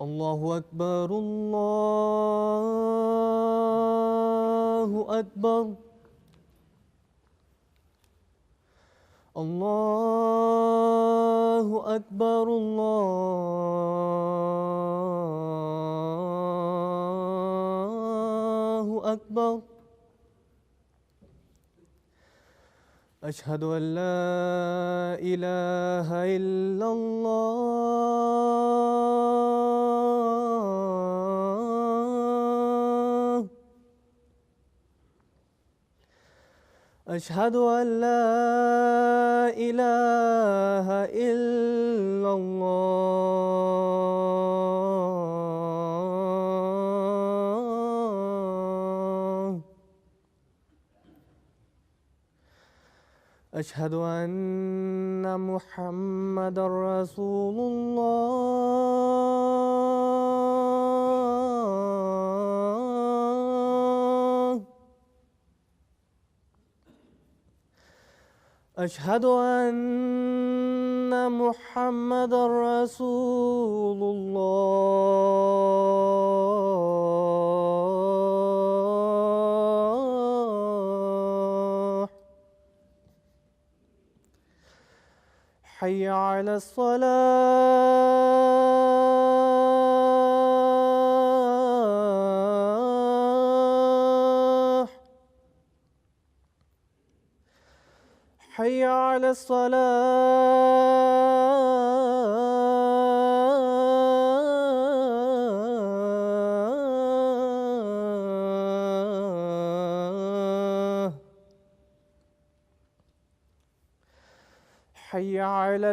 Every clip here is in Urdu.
الله أكبر الله أكبر الله أكبر الله أكبر أشهد أن لا إله إلا الله أشهد أن لا إله إلا الله أشهد أن محمدًا رسول الله أشهد أن محمدًا رسول الله حي على الصلاة حي على الصلاة حي على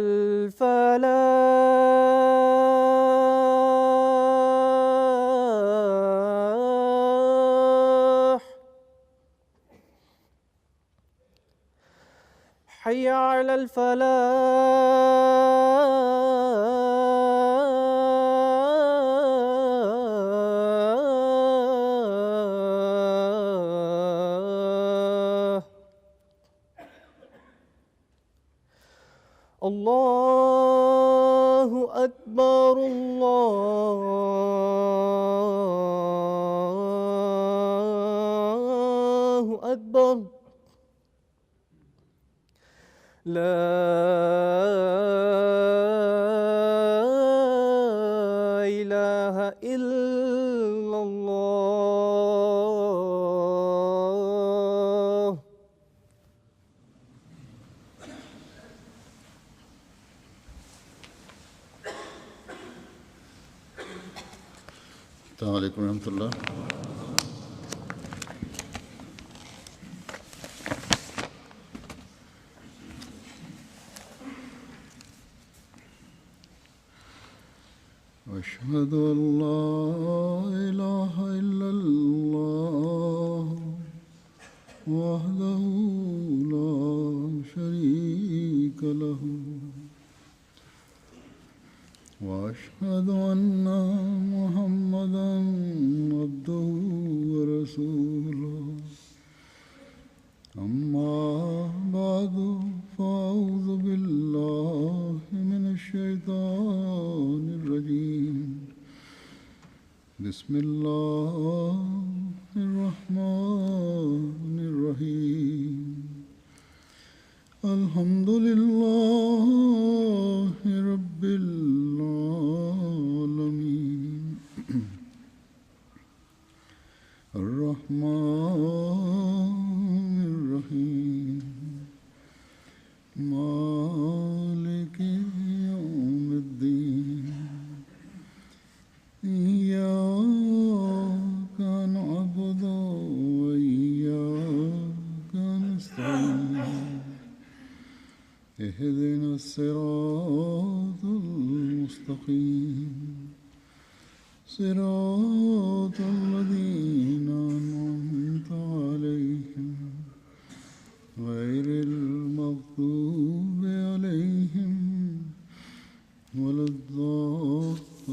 الفلاح حي على الفلاح الله أكبر الله أكبر لا إله إلا الله السلام عليكم ورحمة الله. أشهد أن لا إله إلا الله وحده لا شريك له وأشهد أن محمدًا عبده ورسوله أما بعد فأعوذ بالله من الشيطان الرجيم بسم الله الرحمن الرحيم الحمد لله رب العالمين الرحمن الرحيم مالك يوم الدين إياك نعبد وإياك نستعين اهدنا الصراط المستقيم صراط الذين أنعمت عليهم غير المغضوب عليهم ولا الضالين.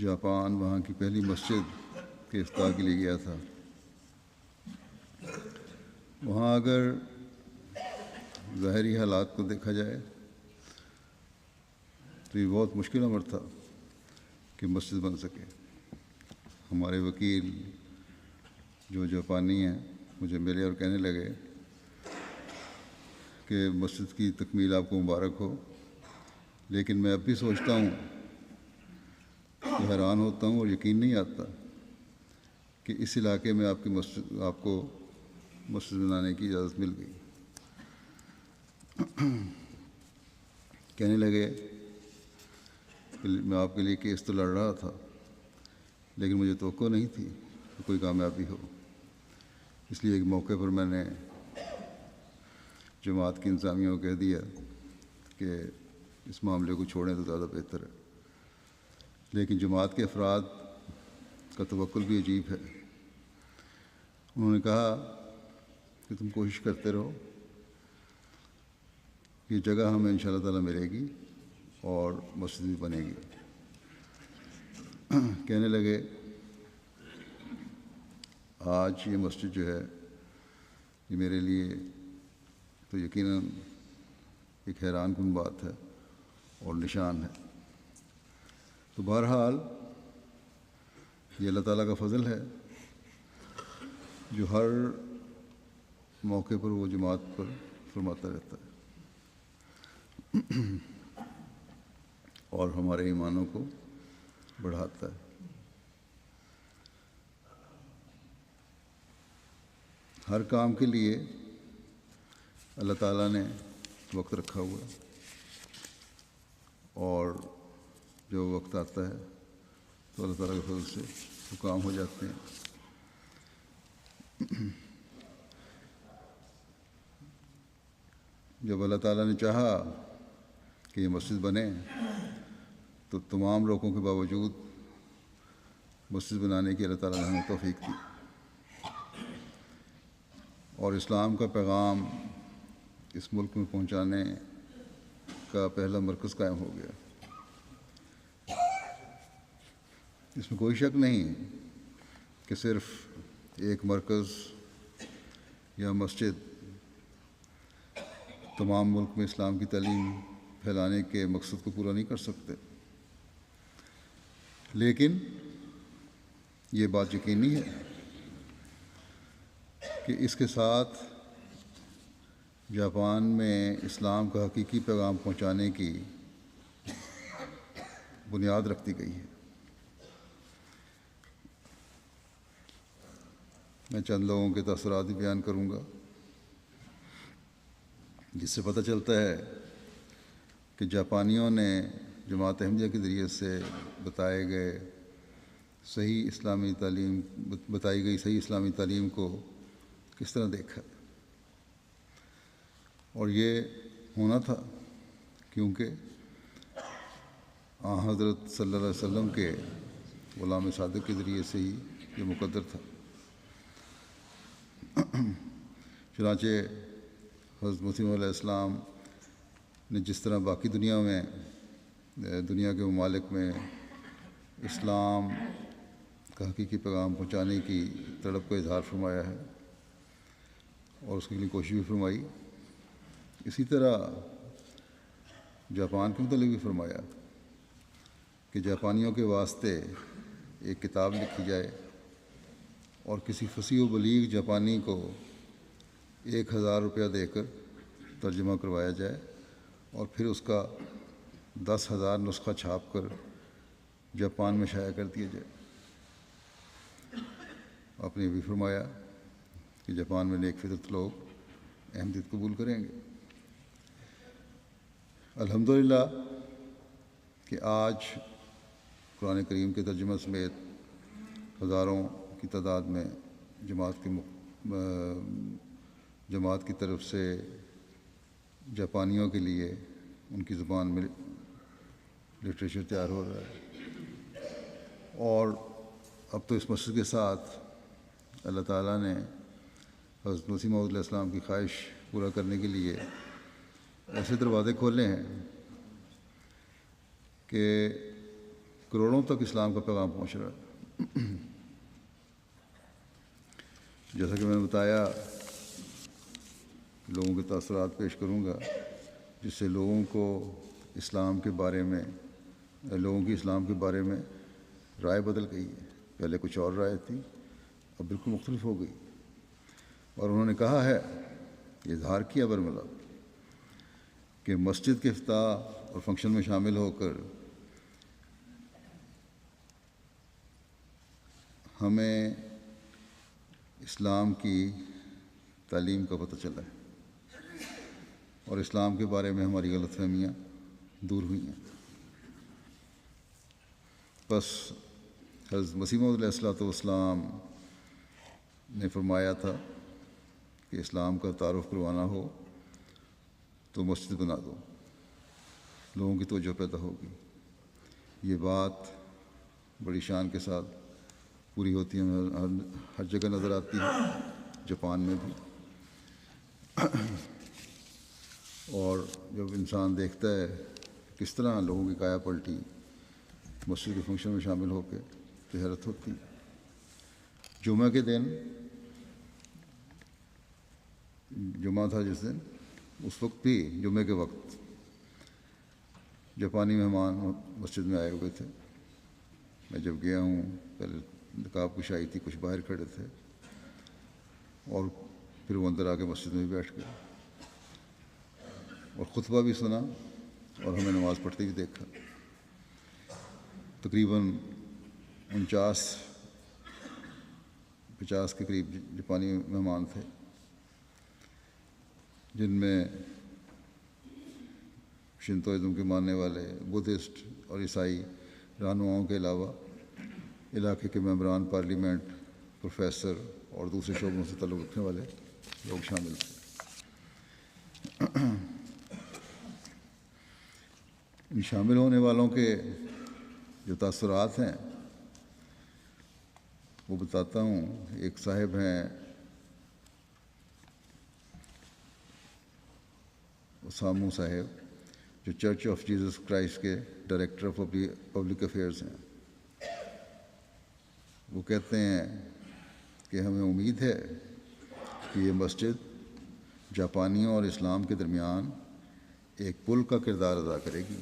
جاپان وہاں کی پہلی مسجد کے افتتاح کے لیے گیا تھا. وہاں اگر ظاہری حالات کو دیکھا جائے تو یہ بہت مشکل امر تھا کہ مسجد بن سکے. ہمارے وکیل جو جاپانی ہیں مجھے ملے اور کہنے لگے کہ مسجد کی تکمیل آپ کو مبارک ہو، لیکن میں اب بھی سوچتا ہوں کہ حیران ہوتا ہوں اور یقین نہیں آتا کہ اس علاقے میں آپ کو مسجد بنانے کی اجازت مل گئی. کہنے لگے کہ میں آپ کے لیے کیس تو لڑ رہا تھا، لیکن مجھے توقع نہیں تھی کہ کوئی کامیابی ہو. اس لیے ایک موقع پر میں نے جماعت کی انتظامیہ کو کہہ دیا کہ اس معاملے کو چھوڑیں تو زیادہ بہتر ہے. لیکن جماعت کے افراد کا توکل بھی عجیب ہے. انہوں نے کہا کہ تم کوشش کرتے رہو، یہ جگہ ہمیں انشاءاللہ تعالیٰ ملے گی اور مسجد بھی بنے گی. کہنے لگے آج یہ مسجد جو ہے یہ میرے لیے تو یقیناً ایک حیران کن بات ہے اور نشان ہے. تو بہرحال یہ اللہ تعالیٰ کا فضل ہے جو ہر موقع پر وہ جماعت پر فرماتا رہتا ہے اور ہمارے ایمانوں کو بڑھاتا ہے. ہر کام کے لیے اللہ تعالیٰ نے وقت رکھا ہوا ہے، اور جو وقت آتا ہے تو اللہ تعالیٰ کے فضل سے وہ کام ہو جاتے ہیں. جب اللہ تعالیٰ نے چاہا کہ یہ مسجد بنے تو تمام روکوں کے باوجود مسجد بنانے کی اللہ تعالیٰ نے ہمیں توفیق دی، اور اسلام کا پیغام اس ملک میں پہنچانے کا پہلا مرکز قائم ہو گیا. اس میں کوئی شک نہیں کہ صرف ایک مرکز یا مسجد تمام ملک میں اسلام کی تعلیم پھیلانے کے مقصد کو پورا نہیں کر سکتے، لیکن یہ بات یقینی ہے کہ اس کے ساتھ جاپان میں اسلام کا حقیقی پیغام پہنچانے کی بنیاد رکھ دی گئی ہے. میں چند لوگوں کے تاثرات بھی بیان کروں گا جس سے پتہ چلتا ہے کہ جاپانیوں نے جماعت احمدیہ کے ذریعے سے بتائی گئی صحیح اسلامی تعلیم کو کس طرح دیکھا. اور یہ ہونا تھا کیونکہ حضرت صلی اللہ علیہ وسلم کے غلام صادق کے ذریعے سے ہی یہ مقدر تھا. چنانچہ حضرت مسیح علیہ السلام نے جس طرح باقی دنیا کے ممالک میں اسلام کا حقیقی پیغام پہنچانے کی تڑپ کا اظہار فرمایا ہے اور اس کے لیے کوشش بھی فرمائی، اسی طرح جاپان کے متعلق بھی فرمایا کہ جاپانیوں کے واسطے ایک کتاب لکھی جائے اور کسی فصیح و بلیغ جاپانی کو 1000 روپیہ دے کر ترجمہ کروایا جائے اور پھر اس کا 10,000 نسخہ چھاپ کر جاپان میں شائع کر دیا جائے. آپ نے یہ بھی فرمایا کہ جاپان میں نیک فطرت لوگ احمدیت قبول کریں گے. الحمدللہ کہ آج قرآن کریم کے ترجمہ سمیت ہزاروں کی تعداد میں جماعت کی طرف سے جاپانیوں کے لیے ان کی زبان میں لٹریچر تیار ہو رہا ہے. اور اب تو اس مسجد کے ساتھ اللہ تعالیٰ نے حضرت مسیح موعود علیہ السلام کی خواہش پورا کرنے کے لیے ایسے دروازے کھولے ہیں کہ کروڑوں تک اسلام کا پیغام پہنچ رہا ہے۔ جیسا کہ میں نے بتایا، لوگوں کے تاثرات پیش کروں گا جس سے لوگوں کو اسلام کے بارے میں، لوگوں کی اسلام کے بارے میں رائے بدل گئی ہے۔ پہلے کچھ اور رائے تھی، اب بالکل مختلف ہو گئی۔ اور انہوں نے کہا ہے، اظہار کیا برملا، کہ مسجد کے افتتاح اور فنکشن میں شامل ہو کر ہمیں اسلام کی تعلیم کا پتہ چلا ہے اور اسلام کے بارے میں ہماری غلط فہمیاں دور ہوئی ہیں۔ بس حضرت مسیح موعود علیہ السلام نے فرمایا تھا کہ اسلام کا تعارف کروانا ہو تو مسجد بنا دو، لوگوں کی توجہ پیدا ہوگی۔ یہ بات بڑی شان کے ساتھ پوری ہوتی ہے، ہر جگہ نظر آتی ہے، جاپان میں بھی۔ اور جب انسان دیکھتا ہے کس طرح لوگوں کی کایا پلٹی مسجد کے فنکشن میں شامل ہو کے، تو حیرت ہوتی ہے۔ جمعہ کے دن، جمعہ تھا جس دن، اس وقت بھی جمعے کے وقت جاپانی مہمان مسجد میں آئے ہوئے تھے۔ میں جب گیا ہوں، پہلے نقاب کشائی تھی، کچھ باہر کھڑے تھے، اور پھر وہ اندر آ کے مسجد میں بھی بیٹھ گئے اور خطبہ بھی سنا اور ہمیں نماز پڑھتے بھی دیکھا۔ تقریباً 50 کے قریب جاپانی مہمان تھے، جن میں شنتوازم کے ماننے والے، بدھسٹ اور عیسائی رہنماؤں کے علاوہ علاقے کے ممبران پارلیمنٹ، پروفیسر اور دوسرے شعبوں سے تعلق رکھنے والے لوگ شامل تھے۔ ان شامل ہونے والوں کے جو تاثرات ہیں وہ بتاتا ہوں۔ ایک صاحب ہیں اسامو صاحب، جو چرچ آف جیزس کرائسٹ کے ڈائریکٹر آف پبلک افیئرز ہیں۔ وہ کہتے ہیں کہ ہمیں امید ہے کہ یہ مسجد جاپانیوں اور اسلام کے درمیان ایک پل کا کردار ادا کرے گی۔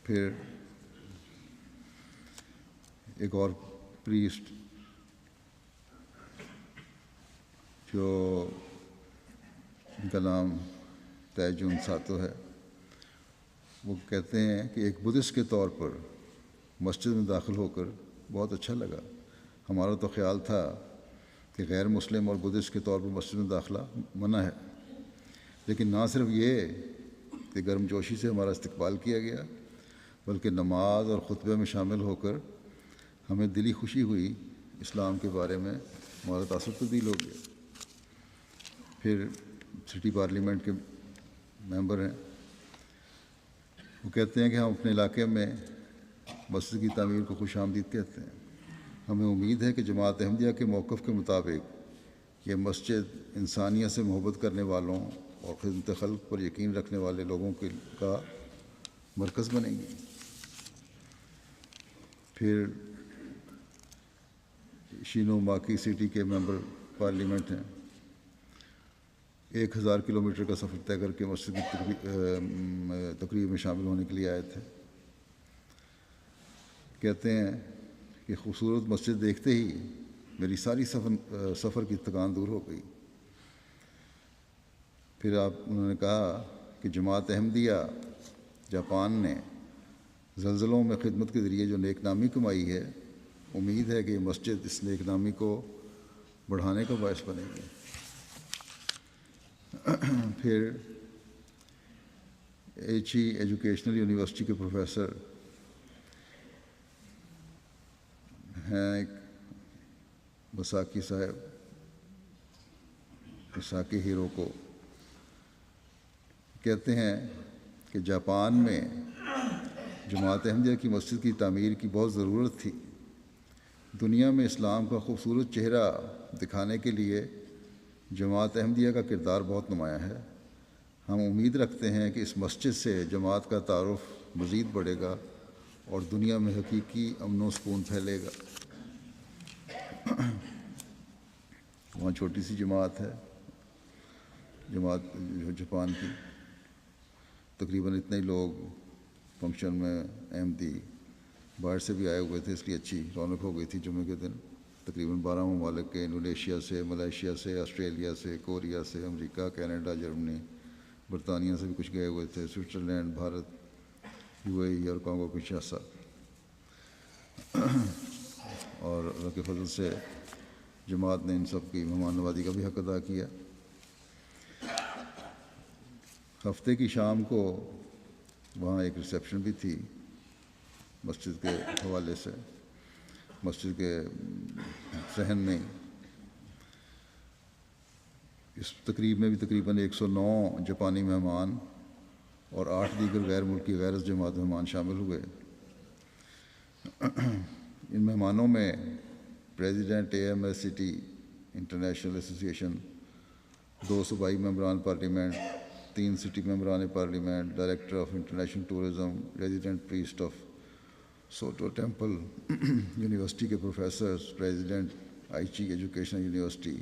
پھر ایک اور پریسٹ جو ان کا نام تائجون ساتو ہے، وہ کہتے ہیں کہ ایک بدھسٹ کے طور پر مسجد میں داخل ہو کر بہت اچھا لگا۔ ہمارا تو خیال تھا کہ غیر مسلم اور بدھسٹ کے طور پر مسجد میں داخلہ منع ہے، لیکن نہ صرف یہ کہ گرم جوشی سے ہمارا استقبال کیا گیا، بلکہ نماز اور خطبے میں شامل ہو کر ہمیں دلی خوشی ہوئی، اسلام کے بارے میں ہمارا تاثر تبدیل ہو گیا۔ پھر سٹی پارلیمنٹ کے ممبر ہیں، وہ کہتے ہیں کہ ہم اپنے علاقے میں مسجد کی تعمیر کو خوش آمدید کہتے ہیں۔ ہمیں امید ہے کہ جماعت احمدیہ کے موقف کے مطابق یہ مسجد انسانیت سے محبت کرنے والوں اور خدمت خلق پر یقین رکھنے والے لوگوں کا مرکز بنے گی۔ پھر شینو ماکی سٹی کے ممبر پارلیمنٹ ہیں، 1000 کلومیٹر کا سفر طے کر کے مسجد کی تقریب میں شامل ہونے کے لیے آئے تھے۔ کہتے ہیں کہ خوبصورت مسجد دیکھتے ہی میری ساری سفر کی تھکان دور ہو گئی۔ پھر انہوں نے کہا کہ جماعت احمدیہ جاپان نے زلزلوں میں خدمت کے ذریعے جو نیک نامی کمائی ہے، امید ہے کہ یہ مسجد اس نیک نامی کو بڑھانے کا باعث بنے گی۔ پھر ایچ ای ایجوکیشنل یونیورسٹی کے پروفیسر ہیں ایک مساکی صاحب، مساکی ہیرو کو، کہتے ہیں کہ جاپان میں جماعت احمدیہ کی مسجد کی تعمیر کی بہت ضرورت تھی۔ دنیا میں اسلام کا خوبصورت چہرہ دکھانے کے لیے جماعت احمدیہ کا کردار بہت نمایاں ہے۔ ہم امید رکھتے ہیں کہ اس مسجد سے جماعت کا تعارف مزید بڑھے گا اور دنیا میں حقیقی امن و سکون پھیلے گا۔ وہاں چھوٹی سی جماعت ہے، جماعت جو جاپان کی، تقریباً اتنے ہی لوگ فنکشن میں احمدی باہر سے بھی آئے ہوئے تھے، اس لیے اچھی رونق ہو گئی تھی جمعے کے دن۔ تقریباً 12 ممالک کے، انڈونیشیا سے، ملائیشیا سے، آسٹریلیا سے، کوریا سے، امریکہ، کینیڈا، جرمنی، برطانیہ سے بھی کچھ گئے ہوئے تھے، سوئٹزرلینڈ، بھارت، UAE اور کانگو کنشاسا۔ اور اللہ کے فضل سے جماعت نے ان سب کی مہمان نوازی کا بھی حق ادا کیا۔ ہفتے کی شام کو وہاں ایک ریسیپشن بھی تھی مسجد کے حوالے سے، مسجد کے صحن میں۔ اس تقریب میں بھی تقریباً 109 جاپانی مہمان اور 8 دیگر غیر ملکی غیر جماعت مہمان شامل ہوئے۔ ان مہمانوں میں پریزیڈنٹ AMSCT انٹرنیشنل ایسوسی ایشن، 2 صوبائی ممبران پارلیمنٹ، 3 سٹی ممبران parliament, director of international tourism, resident priest of Soto temple university کے professors, president Aichi educational university,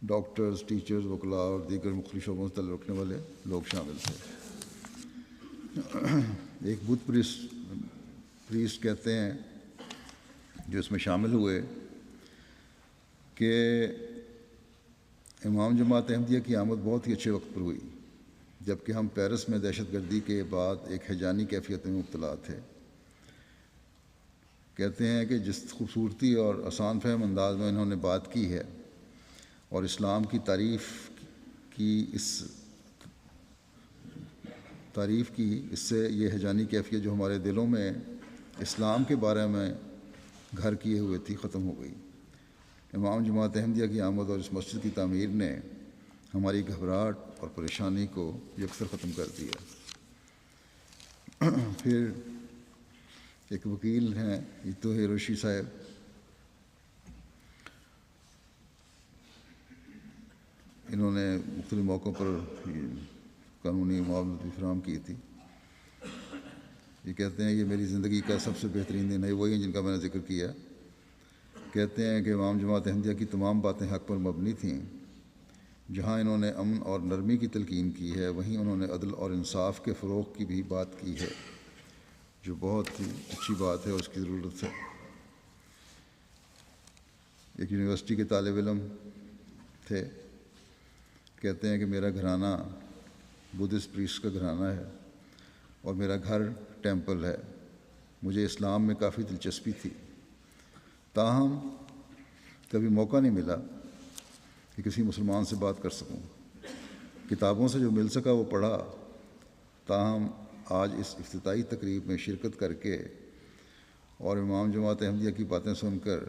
doctors, teachers, وکلاء اور دیگر مختلف شعبوں سے تعلق رکھنے والے لوگ شامل تھے۔ ایک بدھ پریسٹ کہتے ہیں جو اس میں شامل ہوئے کہ امام جماعت احمدیہ کی آمد بہت ہی اچھے وقت پر ہوئی، جبکہ ہم پیرس میں دہشت گردی کے بعد ایک ہیجانی کیفیت میں مبتلا تھے۔ کہتے ہیں کہ جس خوبصورتی اور آسان فہم انداز میں انہوں نے بات کی ہے اور اسلام کی تعریف کی اس سے یہ ہیجانی کیفیت جو ہمارے دلوں میں اسلام کے بارے میں گھر کیے ہوئے تھی، ختم ہو گئی۔ امام جماعت احمدیہ کی آمد اور اس مسجد کی تعمیر نے ہماری گھبراہٹ اور پریشانی کو یکسر ختم کر دیا۔ پھر ایک وکیل ہیں ایتو ہیروشی صاحب، انہوں نے مختلف موقعوں پر قانونی معاونت بھی فراہم کی تھی۔ یہ کہتے ہیں یہ میری زندگی کا سب سے بہترین دن ہے، وہی ہیں جن کا میں نے ذکر کیا۔ کہتے ہیں کہ امام جماعت احمدیہ کی تمام باتیں حق پر مبنی تھیں۔ جہاں انہوں نے امن اور نرمی کی تلقین کی ہے، وہیں انہوں نے عدل اور انصاف کے فروغ کی بھی بات کی ہے، جو بہت ہی اچھی بات ہے اور اس کی ضرورت ہے۔ ایک یونیورسٹی کے طالب علم تھے، کہتے ہیں کہ میرا گھرانہ بدھسٹ پریسٹ کا گھرانہ ہے اور میرا گھر ٹیمپل ہے۔ مجھے اسلام میں کافی دلچسپی تھی، تاہم کبھی موقع نہیں ملا کہ کسی مسلمان سے بات کر سکوں۔ کتابوں سے جو مل سکا وہ پڑھا، تاہم آج اس افتتاحی تقریب میں شرکت کر کے اور امام جماعت احمدیہ کی باتیں سن کر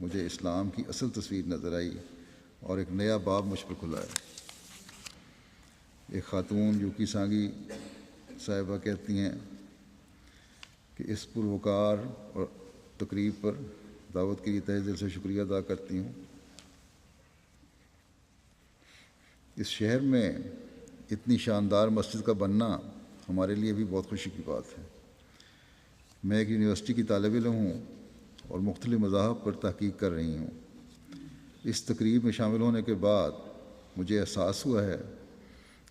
مجھے اسلام کی اصل تصویر نظر آئی اور ایک نیا باب مجھ پر کھلا ہے۔ ایک خاتون یوکی سانگی صاحبہ کہتی ہیں کہ اس پروکار اور تقریب پر دعوت کے لیے تہہ دل سے شکریہ ادا کرتی ہوں۔ اس شہر میں اتنی شاندار مسجد کا بننا ہمارے لیے بھی بہت خوشی کی بات ہے۔ میں ایک یونیورسٹی کی طالب علم ہوں اور مختلف مذاہب پر تحقیق کر رہی ہوں۔ اس تقریب میں شامل ہونے کے بعد مجھے احساس ہوا ہے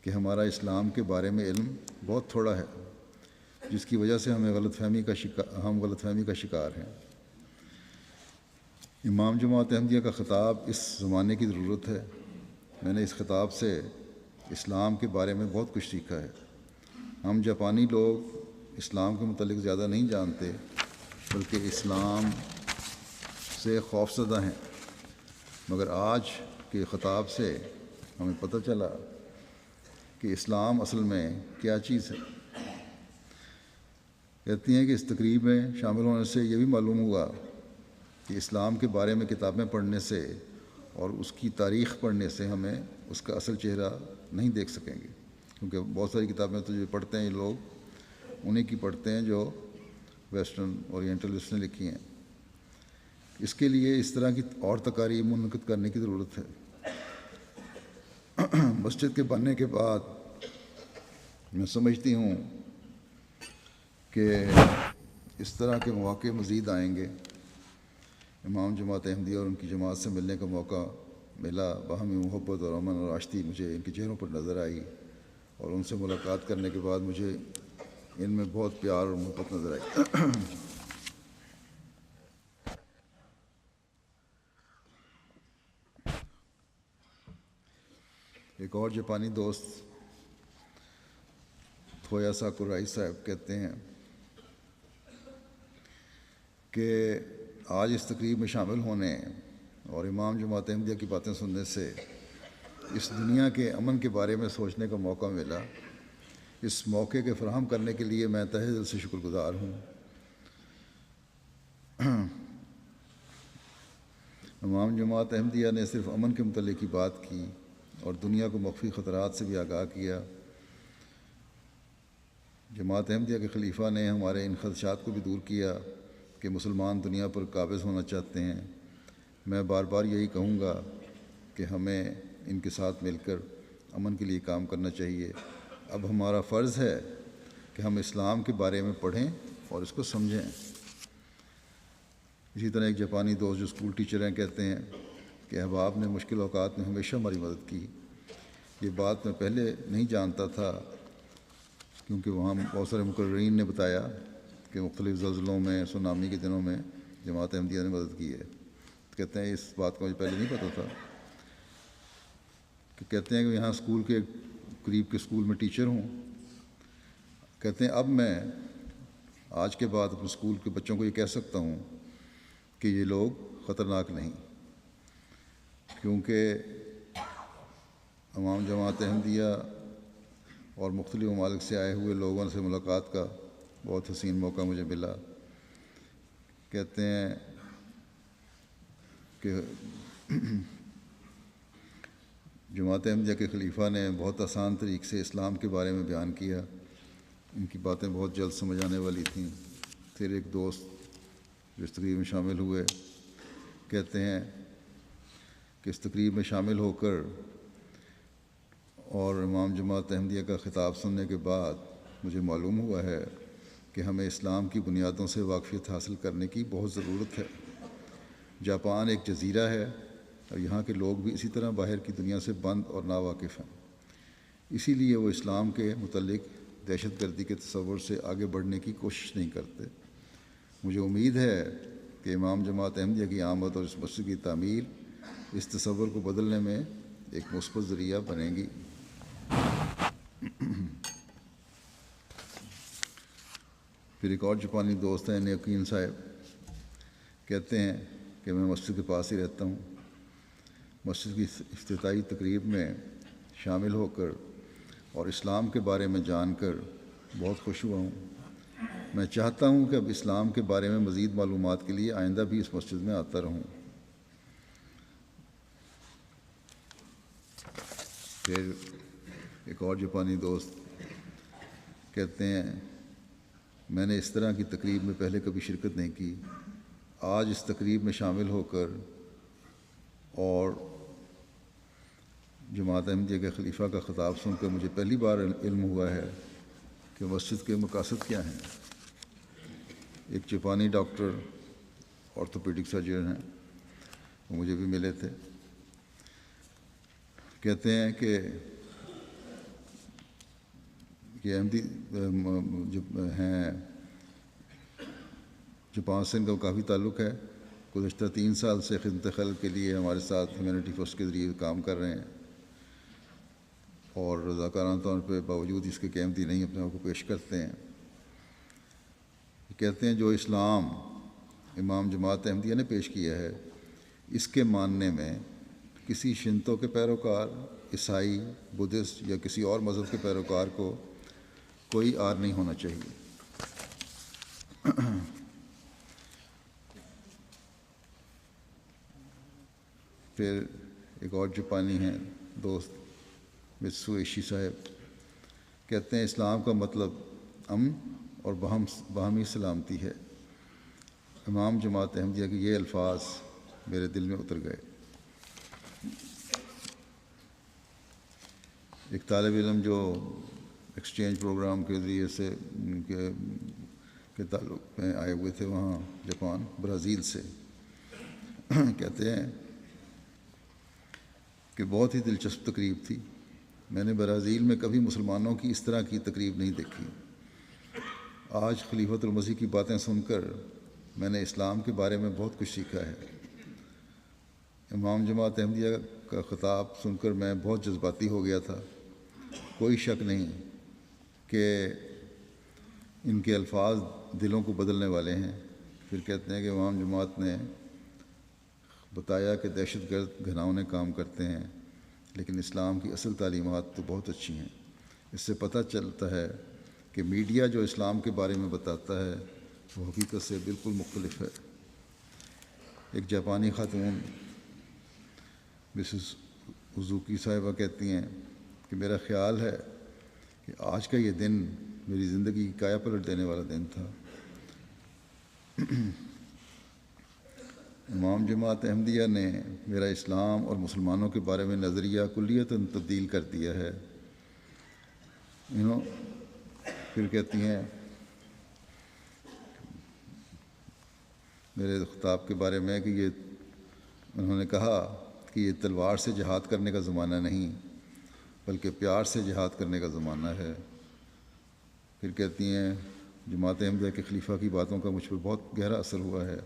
کہ ہمارا اسلام کے بارے میں علم بہت تھوڑا ہے، جس کی وجہ سے ہم غلط فہمی کا شکار ہیں۔ امام جماعت احمدیہ کا خطاب اس زمانے کی ضرورت ہے۔ میں نے اس خطاب سے اسلام کے بارے میں بہت کچھ سیکھا ہے۔ ہم جاپانی لوگ اسلام کے متعلق زیادہ نہیں جانتے، بلکہ اسلام سے خوفزدہ ہیں، مگر آج کے خطاب سے ہمیں پتہ چلا کہ اسلام اصل میں کیا چیز ہے۔ کہتی ہیں کہ اس تقریب میں شامل ہونے سے یہ بھی معلوم ہوا کہ اسلام کے بارے میں کتابیں پڑھنے سے اور اس کی تاریخ پڑھنے سے ہمیں اس کا اصل چہرہ نہیں دیکھ سکیں گے، کیونکہ بہت ساری کتابیں تو جو پڑھتے ہیں یہ لوگ انہیں کی پڑھتے ہیں جو ویسٹرن اورینٹلسٹ نے لکھی ہیں۔ اس کے لیے اس طرح کی اور تقاریب منعقد کرنے کی ضرورت ہے۔ مسجد کے بننے کے بعد میں سمجھتی ہوں کہ اس طرح کے مواقع مزید آئیں گے۔ امام جماعت احمدیہ اور ان کی جماعت سے ملنے کا موقع ملا، باہمی محبت اور امن اور آشتی مجھے ان کے چہروں پر نظر آئی، اور ان سے ملاقات کرنے کے بعد مجھے ان میں بہت پیار اور محبت نظر آئی۔ ایک اور جاپانی دوست تھویا ساکورائی صاحب کہتے ہیں کہ آج اس تقریب میں شامل ہونے اور امام جماعت احمدیہ کی باتیں سننے سے اس دنیا کے امن کے بارے میں سوچنے کا موقع ملا۔ اس موقع کے فراہم کرنے کے لیے میں تہہ دل سے شکر گزار ہوں۔ امام جماعت احمدیہ نے صرف امن کے متعلق ہی بات کی اور دنیا کو مخفی خطرات سے بھی آگاہ کیا۔ جماعت احمدیہ کے خلیفہ نے ہمارے ان خدشات کو بھی دور کیا کہ مسلمان دنیا پر قابض ہونا چاہتے ہیں۔ میں بار بار یہی کہوں گا کہ ہمیں ان کے ساتھ مل کر امن کے لیے کام کرنا چاہیے۔ اب ہمارا فرض ہے کہ ہم اسلام کے بارے میں پڑھیں اور اس کو سمجھیں۔ اسی طرح ایک جاپانی دوست جو اسکول ٹیچر ہیں کہتے ہیں کہ احباب نے مشکل اوقات میں ہمیشہ ہماری مدد کی۔ یہ بات میں پہلے نہیں جانتا تھا، کیونکہ وہاں بہت سارے مقررین نے بتایا کہ مختلف زلزلوں میں، سونامی کے دنوں میں جماعت احمدیہ نے مدد کی ہے۔ کہتے ہیں اس بات کا مجھے پہلے نہیں پتہ تھا، کہ کہتے ہیں کہ یہاں اسکول کے قریب کے اسکول میں ٹیچر ہوں۔ کہتے ہیں اب میں آج کے بعد اپنے اسکول کے بچوں کو یہ کہہ سکتا ہوں کہ یہ لوگ خطرناک نہیں، کیونکہ امام جماعت احمدیہ اور مختلف ممالک سے آئے ہوئے لوگوں سے ملاقات کا بہت حسین موقع مجھے ملا۔ کہتے ہیں کہ جماعت احمدیہ کے خلیفہ نے بہت آسان طریقے سے اسلام کے بارے میں بیان کیا۔ ان کی باتیں بہت جلد سمجھ آنے والی تھیں۔ پھر ایک دوست جو اس تقریب میں شامل ہوئے کہتے ہیں کہ اس تقریب میں شامل ہو کر اور امام جماعت احمدیہ کا خطاب سننے کے بعد مجھے معلوم ہوا ہے کہ ہمیں اسلام کی بنیادوں سے واقفیت حاصل کرنے کی بہت ضرورت ہے۔ جاپان ایک جزیرہ ہے اور یہاں کے لوگ بھی اسی طرح باہر کی دنیا سے بند اور ناواقف ہیں، اسی لیے وہ اسلام کے متعلق دہشت گردی کے تصور سے آگے بڑھنے کی کوشش نہیں کرتے۔ مجھے امید ہے کہ امام جماعت احمدیہ کی آمد اور اس مسجد کی تعمیر اس تصور کو بدلنے میں ایک مثبت ذریعہ بنے گی۔ پھر ایک اور جاپانی دوست ہیں نیوکین صاحب، کہتے ہیں کہ میں مسجد کے پاس ہی رہتا ہوں۔ مسجد کی افتتاحی تقریب میں شامل ہو کر اور اسلام کے بارے میں جان کر بہت خوش ہوا ہوں۔ میں چاہتا ہوں کہ اب اسلام کے بارے میں مزید معلومات کے لیے آئندہ بھی اس مسجد میں آتا رہوں۔ پھر ایک اور جاپانی دوست کہتے ہیں میں نے اس طرح کی تقریب میں پہلے کبھی شرکت نہیں کی۔ آج اس تقریب میں شامل ہو کر اور جماعت احمدیہ کے خلیفہ کا خطاب سن کر مجھے پہلی بار علم ہوا ہے کہ مسجد کے مقاصد کیا ہیں۔ ایک جاپانی ڈاکٹر آرتھوپیڈک سرجن ہیں، وہ مجھے بھی ملے تھے۔ کہتے ہیں کہ یہ احمدی ہیں جاپان سے ان کا کافی تعلق ہے۔ گزشتہ 3 سال سے خدمت خلق کے لیے ہمارے ساتھ ہیومینٹی فرسٹ کے ذریعے کام کر رہے ہیں، اور رضاکارانہ طور پہ باوجود اس کے کہ احمدی نہیں اپنے آپ کو پیش کرتے ہیں۔ کہتے ہیں جو اسلام امام جماعت احمدیہ نے پیش کیا ہے، اس کے ماننے میں کسی شنتو کے پیروکار، عیسائی، بدھسٹ یا کسی اور مذہب کے پیروکار کو کوئی آر نہیں ہونا چاہیے۔ پھر ایک اور جاپانی ہیں دوست متسو ایشی صاحب، کہتے ہیں اسلام کا مطلب امن اور باہمی سلامتی ہے۔ امام جماعت احمدیہ کے یہ الفاظ میرے دل میں اتر گئے۔ ایک طالب علم جو ایکسچینج پروگرام کے ذریعے سے کے تعلق میں آئے ہوئے تھے وہاں جاپان برازیل سے. کہتے ہیں کہ بہت ہی دلچسپ تقریب تھی. میں نے برازیل میں کبھی مسلمانوں کی اس طرح کی تقریب نہیں دیکھی. آج خلیفۃ المسیح کی باتیں سن کر میں نے اسلام کے بارے میں بہت کچھ سیکھا ہے. امام جماعت احمدیہ کا خطاب سن کر میں بہت جذباتی ہو گیا تھا. کوئی شک نہیں کہ ان کے الفاظ دلوں کو بدلنے والے ہیں. پھر کہتے ہیں کہ امام جماعت نے بتایا کہ دہشت گرد گھناؤنے کام کرتے ہیں، لیکن اسلام کی اصل تعلیمات تو بہت اچھی ہیں. اس سے پتہ چلتا ہے کہ میڈیا جو اسلام کے بارے میں بتاتا ہے وہ حقیقت سے بالکل مختلف ہے. ایک جاپانی خاتون مسز اوزوکی صاحبہ کہتی ہیں کہ میرا خیال ہے کہ آج کا یہ دن میری زندگی کی کایا پلٹ دینے والا دن تھا. امام جماعت احمدیہ نے میرا اسلام اور مسلمانوں کے بارے میں نظریہ کلیتاً تبدیل کر دیا ہے. پھر کہتی ہیں میرے خطاب کے بارے میں کہ انہوں نے کہا کہ یہ تلوار سے جہاد کرنے کا زمانہ نہیں بلکہ پیار سے جہاد کرنے کا زمانہ ہے. پھر کہتی ہیں جماعت احمدیہ کے خلیفہ کی باتوں کا مجھ پر بہت گہرا اثر ہوا ہے.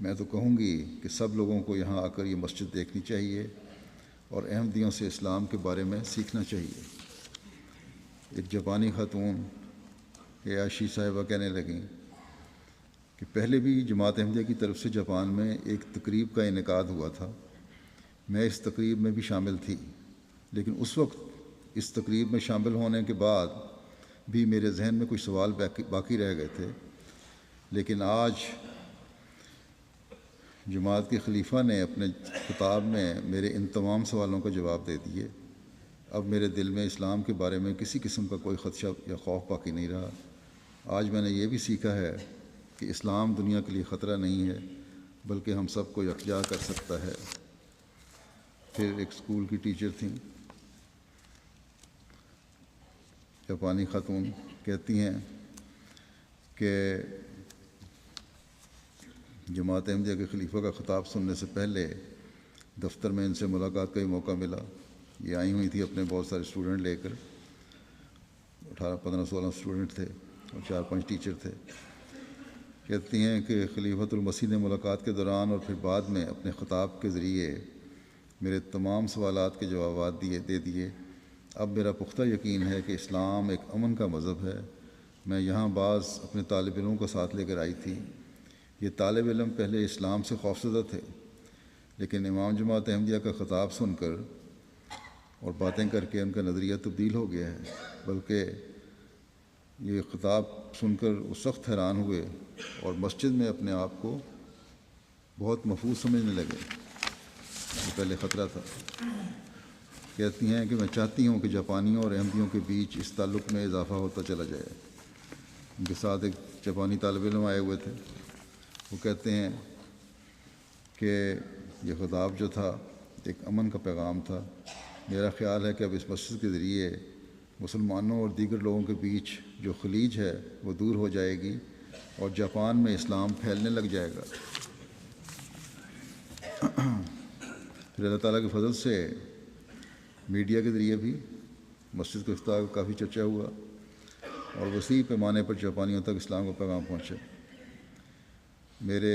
میں تو کہوں گی کہ سب لوگوں کو یہاں آ کر یہ مسجد دیکھنی چاہیے اور احمدیوں سے اسلام کے بارے میں سیکھنا چاہیے. ایک جاپانی خاتون عیاشی صاحبہ کہنے لگیں کہ پہلے بھی جماعت احمدیہ کی طرف سے جاپان میں ایک تقریب کا انعقاد ہوا تھا. میں اس تقریب میں بھی شامل تھی، لیکن اس وقت اس تقریب میں شامل ہونے کے بعد بھی میرے ذہن میں کچھ سوال باقی رہ گئے تھے. لیکن آج جماعت کے خلیفہ نے اپنے خطاب میں میرے ان تمام سوالوں کا جواب دے دیے. اب میرے دل میں اسلام کے بارے میں کسی قسم کا کوئی خدشہ یا خوف باقی نہیں رہا. آج میں نے یہ بھی سیکھا ہے کہ اسلام دنیا کے لیے خطرہ نہیں ہے بلکہ ہم سب کو یکجا کر سکتا ہے. پھر ایک اسکول کی ٹیچر تھیں جاپانی خاتون، کہتی ہیں کہ جماعت احمدیہ کے خلیفہ کا خطاب سننے سے پہلے دفتر میں ان سے ملاقات کا ہی موقع ملا. یہ آئی ہوئی تھی اپنے بہت سارے اسٹوڈنٹ لے کر، 18 15 16 اسٹوڈنٹ تھے اور 4 5 ٹیچر تھے. کہتی ہیں کہ خلیفۃ المسیح نے ملاقات کے دوران اور پھر بعد میں اپنے خطاب کے ذریعے میرے تمام سوالات کے جوابات دے دیے. اب میرا پختہ یقین ہے کہ اسلام ایک امن کا مذہب ہے. میں یہاں بعض اپنے طالب علموں کو ساتھ لے کر آئی تھی. یہ طالب علم پہلے اسلام سے خوفزدہ تھے، لیکن امام جماعت احمدیہ کا خطاب سن کر اور باتیں کر کے ان کا نظریہ تبدیل ہو گیا ہے. بلکہ یہ خطاب سن کر وہ سخت حیران ہوئے اور مسجد میں اپنے آپ کو بہت محفوظ سمجھنے لگے. یہ پہلے خطرہ تھا. کہتی ہیں کہ میں چاہتی ہوں کہ جاپانیوں اور احمدیوں کے بیچ اس تعلق میں اضافہ ہوتا چلا جائے. ان کے ساتھ ایک جاپانی طالب علم آئے ہوئے تھے. وہ کہتے ہیں کہ یہ خطاب جو تھا ایک امن کا پیغام تھا. میرا خیال ہے کہ اب اس مسجد کے ذریعے مسلمانوں اور دیگر لوگوں کے بیچ جو خلیج ہے وہ دور ہو جائے گی اور جاپان میں اسلام پھیلنے لگ جائے گا. پھر اللہ تعالیٰ کے فضل سے میڈیا کے ذریعے بھی مسجد کے افتتاح کا کافی چرچا ہوا اور وسیع پیمانے پر جاپانیوں تک اسلام کا پیغام پہنچا. میرے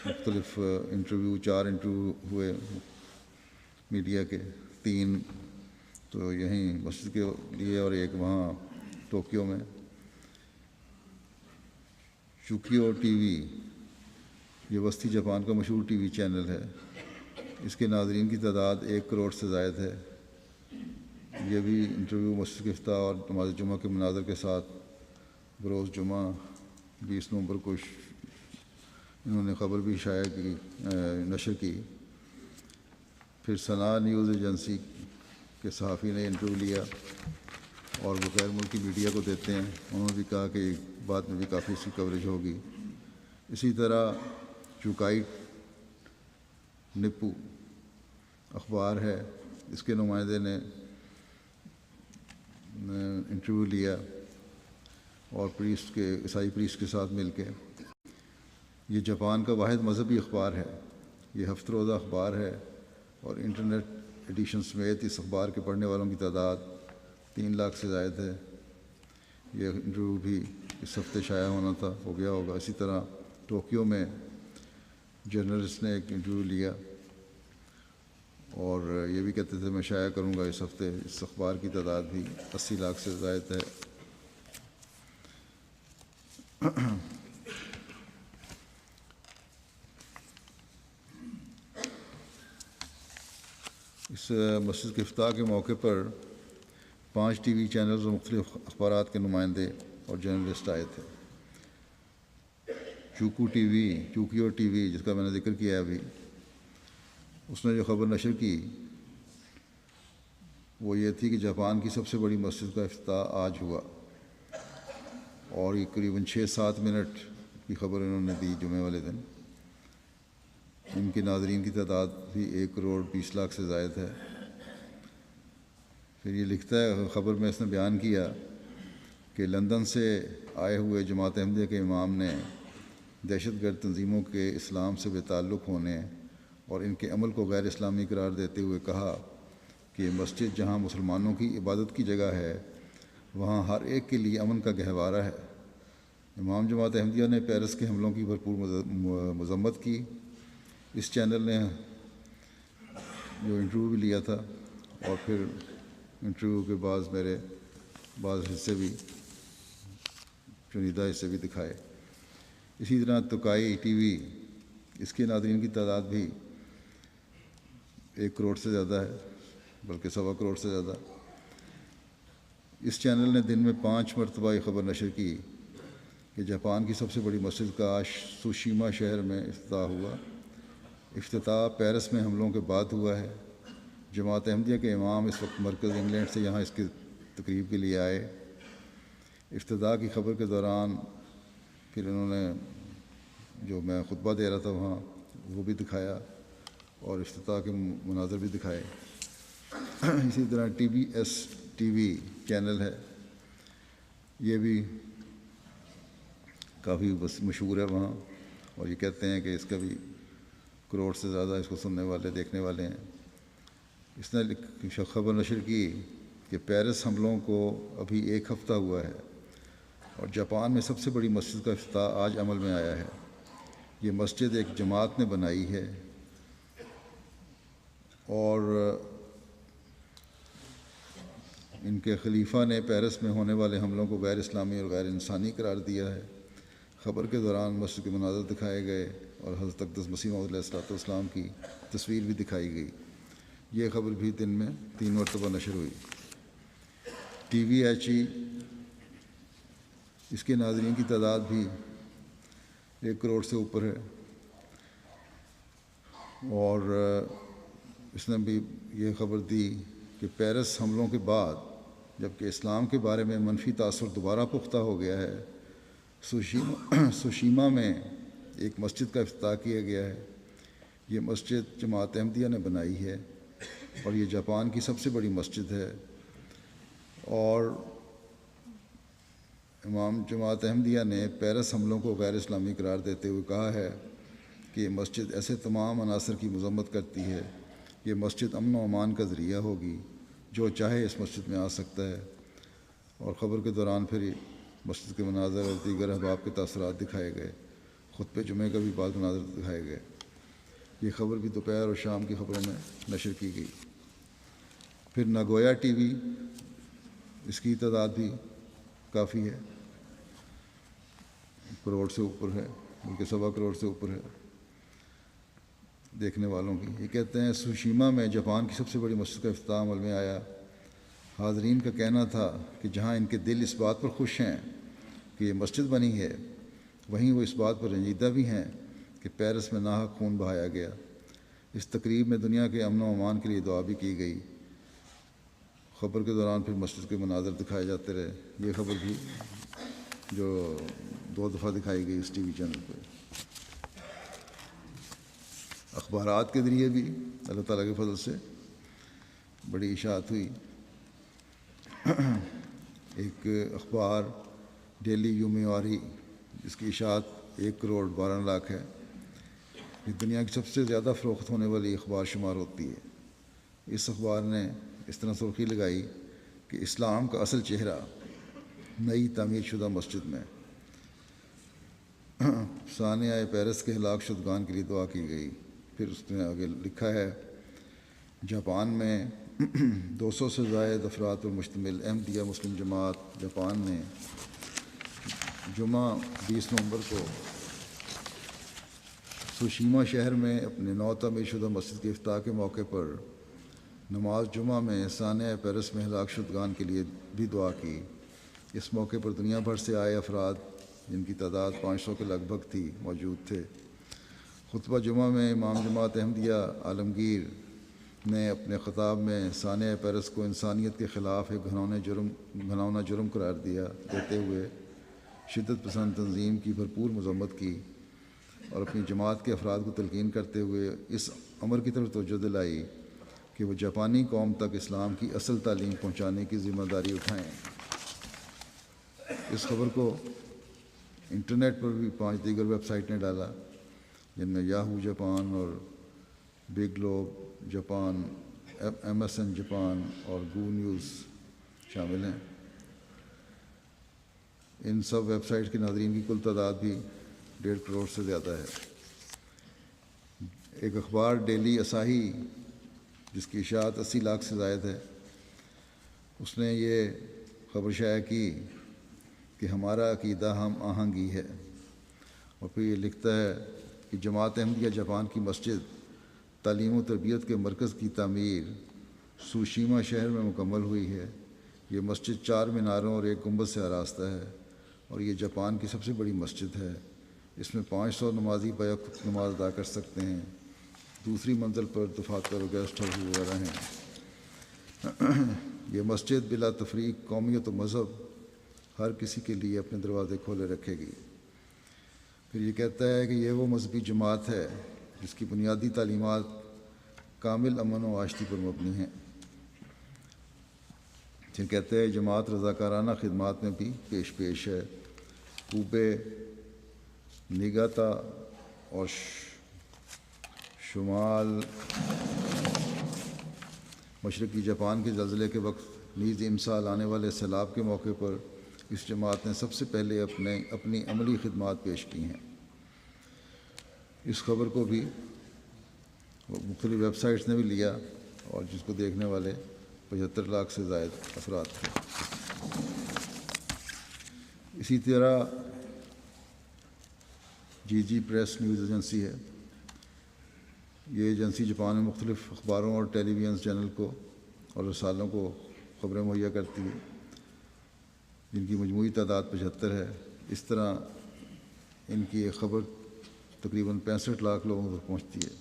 مختلف انٹرویو 4 انٹرویو ہوئے میڈیا کے، 3 تو یہیں مسجد کے لیے اور ایک وہاں ٹوکیو میں. چوکیو ٹی وی یہ وسطی جاپان کا مشہور ٹی وی چینل ہے. اس کے ناظرین کی تعداد 1 کروڑ سے زائد ہے. یہ بھی انٹرویو مسجد کے افتتاح اور نماز جمعہ کے مناظر کے ساتھ بروز جمعہ 20 نومبر کو انہوں نے خبر بھی شائع کی، نشر کی. پھر سنا نیوز ایجنسی کے صحافی نے انٹرویو لیا اور وہ غیر ملکی میڈیا کو دیتے ہیں. انہوں نے بھی کہا کہ بعد میں بھی کافی اس کی کوریج ہوگی. اسی طرح چوکائی نپو اخبار ہے، اس کے نمائندے نے انٹرویو لیا اور پریسٹ کے عیسائی پریسٹ کے ساتھ مل کے. یہ جاپان کا واحد مذہبی اخبار ہے. یہ ہفت روزہ اخبار ہے اور انٹرنیٹ ایڈیشن سمیت اس اخبار کے پڑھنے والوں کی تعداد 3 لاکھ سے زائد ہے. یہ انٹرویو بھی اس ہفتے شائع ہونا تھا، ہو گیا ہوگا. اسی طرح ٹوکیو میں جرنلسٹ نے ایک انٹرویو لیا اور یہ بھی کہتے تھے میں شائع کروں گا اس ہفتے. اس اخبار کی تعداد بھی 80 لاکھ سے زائد ہے. اس مسجد کے افتتاح کے موقع پر 5 ٹی وی چینلز اور مختلف اخبارات کے نمائندے اور جرنلسٹ آئے تھے. چوکیو ٹی وی جس کا میں نے ذکر کیا ہے ابھی، اس نے جو خبر نشر کی وہ یہ تھی کہ جاپان کی سب سے بڑی مسجد کا افتتاح آج ہوا، اور یہ قریباً 6-7 منٹ کی خبر انہوں نے دی جمعے والے دن. ان کے ناظرین کی تعداد بھی 1 کروڑ 20 لاکھ سے زائد ہے. پھر یہ لکھتا ہے خبر میں اس نے بیان کیا کہ لندن سے آئے ہوئے جماعت احمدیہ کے امام نے دہشت گرد تنظیموں کے اسلام سے بے تعلق ہونے اور ان کے عمل کو غیر اسلامی قرار دیتے ہوئے کہا کہ مسجد جہاں مسلمانوں کی عبادت کی جگہ ہے وہاں ہر ایک کے لیے امن کا گہوارہ ہے. امام جماعت احمدیہ نے پیرس کے حملوں کی بھرپور مذمت کی. اس چینل نے جو انٹرویو بھی لیا تھا اور پھر انٹرویو کے بعض حصے بھی، چنیدہ حصے بھی دکھائے. اسی طرح توکائی ٹی وی، اس کے ناظرین کی تعداد بھی 1 کروڑ سے زیادہ ہے، بلکہ 1.25 کروڑ سے زیادہ. اس چینل نے دن میں 5 مرتبہ یہ خبر نشر کی کہ جاپان کی سب سے بڑی مسجد کا آج سوشیما شہر میں افتتاح ہوا. افتتاح پیرس میں حملوں کے بعد ہوا ہے. جماعت احمدیہ کے امام اس وقت مرکز انگلینڈ سے یہاں اس کی تقریب کے لیے آئے. افتتاح کی خبر کے دوران پھر انہوں نے جو میں خطبہ دے رہا تھا وہاں وہ بھی دکھایا اور افتتاح کے مناظر بھی دکھائے. اسی طرح T B S T V channel ہے، یہ بھی کافی مشہور ہے وہاں، اور یہ کہتے ہیں کہ اس کا بھی کروڑ سے زیادہ اس کو سننے والے دیکھنے والے ہیں. اس نے خبر نشر کی کہ پیرس حملوں کو ابھی 1 ہفتہ ہوا ہے اور جاپان میں سب سے بڑی مسجد کا افتتاح آج عمل میں آیا ہے. یہ مسجد ایک جماعت نے بنائی ہے اور ان کے خلیفہ نے پیرس میں ہونے والے حملوں کو غیر اسلامی اور غیر انسانی قرار دیا ہے. خبر کے دوران مسجد کے مناظر دکھائے گئے اور حضرت اقدس مسیح موعود علیہ السلام کی تصویر بھی دکھائی گئی. یہ خبر بھی دن میں 3 مرتبہ نشر ہوئی. ٹی وی ایچ ای، اس کے ناظرین کی تعداد بھی 1 کروڑ سے اوپر ہے، اور اس نے بھی یہ خبر دی کہ پیرس حملوں کے بعد جبکہ اسلام کے بارے میں منفی تاثر دوبارہ پختہ ہو گیا ہے، سوشیما میں ایک مسجد کا افتتاح کیا گیا ہے. یہ مسجد جماعت احمدیہ نے بنائی ہے اور یہ جاپان کی سب سے بڑی مسجد ہے. اور امام جماعت احمدیہ نے پیرس حملوں کو غیر اسلامی قرار دیتے ہوئے کہا ہے کہ یہ مسجد ایسے تمام عناصر کی مذمت کرتی ہے. یہ مسجد امن و امان کا ذریعہ ہوگی، جو چاہے اس مسجد میں آ سکتا ہے. اور خبر کے دوران پھر مسجد کے مناظر اور دیگر احباب کے تاثرات دکھائے گئے. خطبہ جمعہ کا بھی بعض مناظر دکھائے گئے. یہ خبر بھی دوپہر اور شام کی خبروں میں نشر کی گئی. پھر ناگویا ٹی وی، اس کی تعداد بھی کافی ہے، 1 کروڑ سے اوپر ہے، بلکہ 1.25 کروڑ سے اوپر ہے دیکھنے والوں کی. یہ کہتے ہیں سوشیما میں جاپان کی سب سے بڑی مسجد کا افتتاح عمل میں آیا. حاضرین کا کہنا تھا کہ جہاں ان کے دل اس بات پر خوش ہیں کہ یہ مسجد بنی ہے، وہیں وہ اس بات پر رنجیدہ بھی ہیں کہ پیرس میں ناحق خون بہایا گیا. اس تقریب میں دنیا کے امن و امان کے لیے دعا بھی کی گئی. خبر کے دوران پھر مسجد کے مناظر دکھائے جاتے رہے. یہ خبر بھی جو 2 دفعہ دکھائی گئی اس ٹی وی چینل پہ. اخبارات کے ذریعے بھی اللہ تعالیٰ کے فضل سے بڑی اشاعت ہوئی. ایک اخبار ڈیلی یومیواری، جس کی اشاعت 1,12,00,000 ہے، یہ دنیا کی سب سے زیادہ فروخت ہونے والی اخبار شمار ہوتی ہے۔ اس اخبار نے اس طرح سرخی لگائی کہ اسلام کا اصل چہرہ نئی تعمیر شدہ مسجد میں، ثانیہ پیرس کے ہلاک شدگان کے لیے دعا کی گئی۔ پھر اس نے آگے لکھا ہے، جاپان میں 200 سے زائد افراد پر مشتمل احمدیہ مسلم جماعت جاپان نے جمعہ 20 نومبر کو سوشیما شہر میں اپنے نو تعمیر شدہ مسجد کے افتتاح کے موقع پر نماز جمعہ میں ثانیہ پیرس میں ہلاک شدگان کے لیے بھی دعا کی۔ اس موقع پر دنیا بھر سے آئے افراد، جن کی تعداد 500 کے لگ بھگ تھی، موجود تھے۔ خطبہ جمعہ میں امام جماعت احمدیہ عالمگیر نے اپنے خطاب میں ثانیہ پیرس کو انسانیت کے خلاف ایک گھناؤنا جرم قرار دیتے ہوئے شدت پسند تنظیم کی بھرپور مذمت کی اور اپنی جماعت کے افراد کو تلقین کرتے ہوئے اس امر کی طرف توجہ دلائی کہ وہ جاپانی قوم تک اسلام کی اصل تعلیم پہنچانے کی ذمہ داری اٹھائیں۔ اس خبر کو انٹرنیٹ پر بھی 5 دیگر ویب سائٹ نے ڈالا، جن میں یاہو جاپان اور big Globe Japan, MSN Japan اور گو نیوز شامل ہیں۔ ان سب ویب سائٹ کے ناظرین کی کل تعداد بھی 1.5 کروڑ سے زیادہ ہے۔ ایک اخبار ڈیلی اساہی، جس کی اشاعت 80 لاکھ سے زائد ہے، اس نے یہ خبر شائع کی کہ ہمارا عقیدہ ہم آہنگی ہے، اور پھر یہ لکھتا ہے کہ جماعت احمدیہ جاپان کی مسجد تعلیم و تربیت کے مرکز کی تعمیر سوشیما شہر میں مکمل ہوئی ہے۔ یہ مسجد 4 میناروں اور 1 گنبد سے آراستہ ہے، اور یہ جاپان کی سب سے بڑی مسجد ہے۔ اس میں 500 نمازی بیک نماز ادا کر سکتے ہیں۔ دوسری منزل پر دفاتر اور گیسٹ ہاؤس وغیرہ ہیں۔ یہ مسجد بلا تفریق قومیت و مذہب ہر کسی کے لیے اپنے دروازے کھولے رکھے گی۔ پھر یہ کہتا ہے کہ یہ وہ مذہبی جماعت ہے جس کی بنیادی تعلیمات کامل امن و آشتی پر مبنی ہیں۔ پھر کہتے ہیں جماعت رضاکارانہ خدمات میں بھی پیش ہے۔ کوبے، نیگاتا اور شمال مشرقی جاپان کے زلزلے کے وقت نیز امسال آنے والے سیلاب کے موقع پر اس جماعت نے سب سے پہلے اپنی عملی خدمات پیش کی ہیں۔ اس خبر کو بھی مختلف ویب سائٹس نے بھی لیا، اور جس کو دیکھنے والے 75 لاکھ سے زائد افراد تھے۔ اسی طرح جی پریس نیوز ایجنسی ہے۔ یہ ایجنسی جاپان میں مختلف اخباروں اور ٹیلی ویژن چینل کو اور رسالوں کو خبریں مہیا کرتی ہے، جن کی مجموعی تعداد 75 ہے۔ اس طرح ان کی ایک خبر تقریباً 65 لاکھ لوگوں تک پہنچتی ہے۔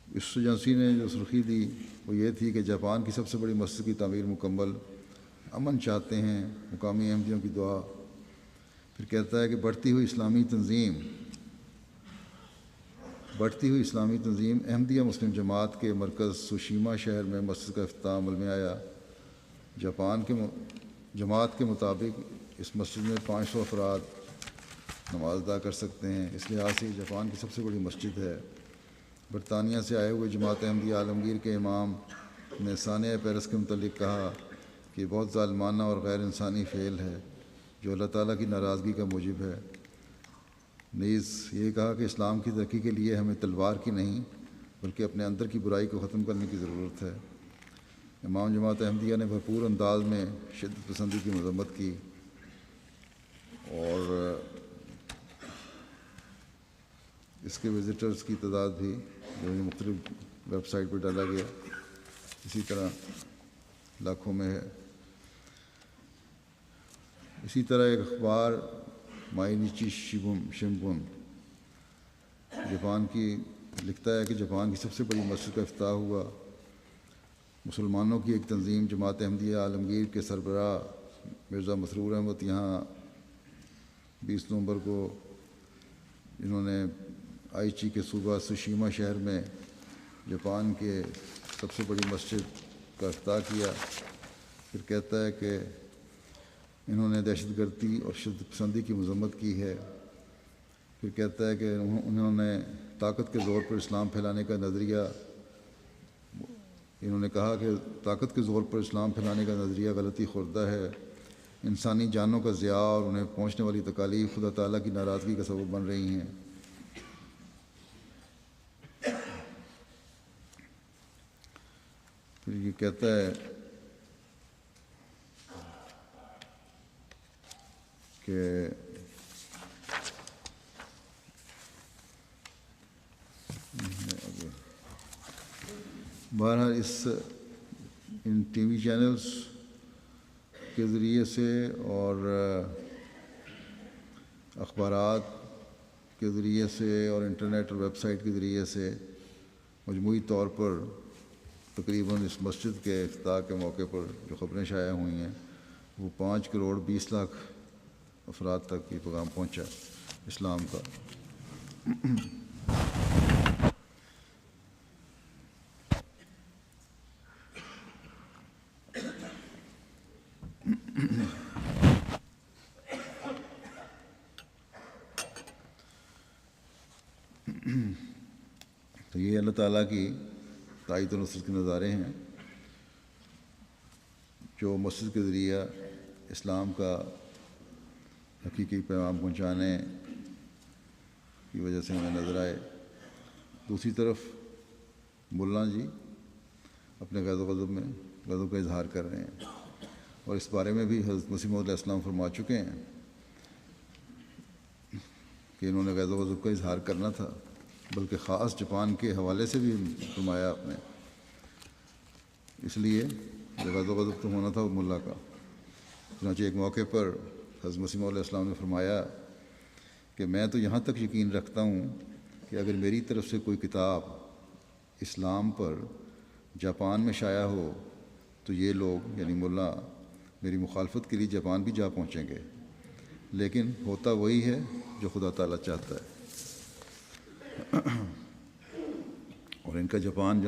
اس ایجنسی نے جو سرخی دی وہ یہ تھی کہ جاپان کی سب سے بڑی مسجد کی تعمیر مکمل، امن چاہتے ہیں، مقامی احمدیوں کی دعا۔ پھر کہتا ہے کہ بڑھتی ہوئی اسلامی تنظیم احمدیہ مسلم جماعت کے مرکز سوشیما شہر میں مسجد کا افتتاح عمل میں آیا۔ جماعت کے مطابق اس مسجد میں 500 افراد نماز ادا کر سکتے ہیں۔ اس لحاظ سے جاپان کی سب سے بڑی مسجد ہے۔ برطانیہ سے آئے ہوئے جماعت احمدیہ عالمگیر کے امام نے ثانیہ پیرس کے متعلق کہا کہ یہ بہت ظالمانہ اور غیر انسانی فعل ہے جو اللہ تعالیٰ کی ناراضگی کا موجب ہے۔ نیز یہ کہا کہ اسلام کی ترقی کے لیے ہمیں تلوار کی نہیں بلکہ اپنے اندر کی برائی کو ختم کرنے کی ضرورت ہے۔ امام جماعت احمدیہ نے بھرپور انداز میں شدت پسندی کی مذمت کی، اور اس کے وزٹرز کی تعداد بھی جو مختلف ویب سائٹ پر ڈالا گیا اسی طرح لاکھوں میں ہے۔ اسی طرح ایک اخبار مائنیچی شمبون جاپان کی لکھتا ہے کہ جاپان کی سب سے بڑی مسجد کا افتتاح ہوا۔ مسلمانوں کی ایک تنظیم جماعت احمدیہ عالمگیر کے سربراہ مرزا مسرور احمد یہاں 20 نومبر کو انہوں نے آئیچی کے صوبہ سوشیما شہر میں جاپان کے سب سے بڑی مسجد کا افتتاح کیا۔ پھر کہتا ہے کہ انہوں نے دہشت گردی اور شدت پسندی کی مذمت کی ہے۔ پھر کہتا ہے کہ انہوں نے طاقت کے زور پر اسلام پھیلانے کا نظریہ طاقت کے زور پر اسلام پھیلانے کا نظریہ غلطی خوردہ ہے۔ انسانی جانوں کا ضیاع اور انہیں پہنچنے والی تکالیف خدا تعالیٰ کی ناراضگی کا سبب بن رہی ہیں۔ پھر یہ کہتا ہے کہ بہرحال ان ٹی وی چینلز کے ذریعے سے اور اخبارات کے ذریعے سے اور انٹرنیٹ اور ویب سائٹ کے ذریعے سے مجموعی طور پر تقریباً اس مسجد کے افتتاح کے موقع پر جو خبریں شائع ہوئی ہیں وہ 5 کروڑ 20 لاکھ افراد تک یہ پیغام پہنچا اسلام کا۔ تو یہ اللہ تعالیٰ کی تائید و نصرت کے نظارے ہیں جو مسجد کے ذریعہ اسلام کا حقیقی پیغام پہنچانے کی وجہ سے ہمیں نظر آئے۔ دوسری طرف ملا جی اپنے غیظ و غضب کا اظہار کر رہے ہیں، اور اس بارے میں بھی حضرت مسیح موعود علیہ السلام فرما چکے ہیں کہ انہوں نے غیظ و غضب کا اظہار کرنا تھا، بلکہ خاص جاپان کے حوالے سے بھی فرمایا آپ نے۔ اس لیے غیظ و غضب تو ہونا تھا وہ ملا کا۔ چنانچہ ایک موقع پر حضرت مسیح موعود علیہ السلام نے فرمایا کہ میں تو یہاں تک یقین رکھتا ہوں کہ اگر میری طرف سے کوئی کتاب اسلام پر جاپان میں شائع ہو تو یہ لوگ یعنی ملا میری مخالفت کے لیے جاپان بھی جا پہنچیں گے، لیکن ہوتا وہی ہے جو خدا تعالیٰ چاہتا ہے۔ اور ان کا جاپان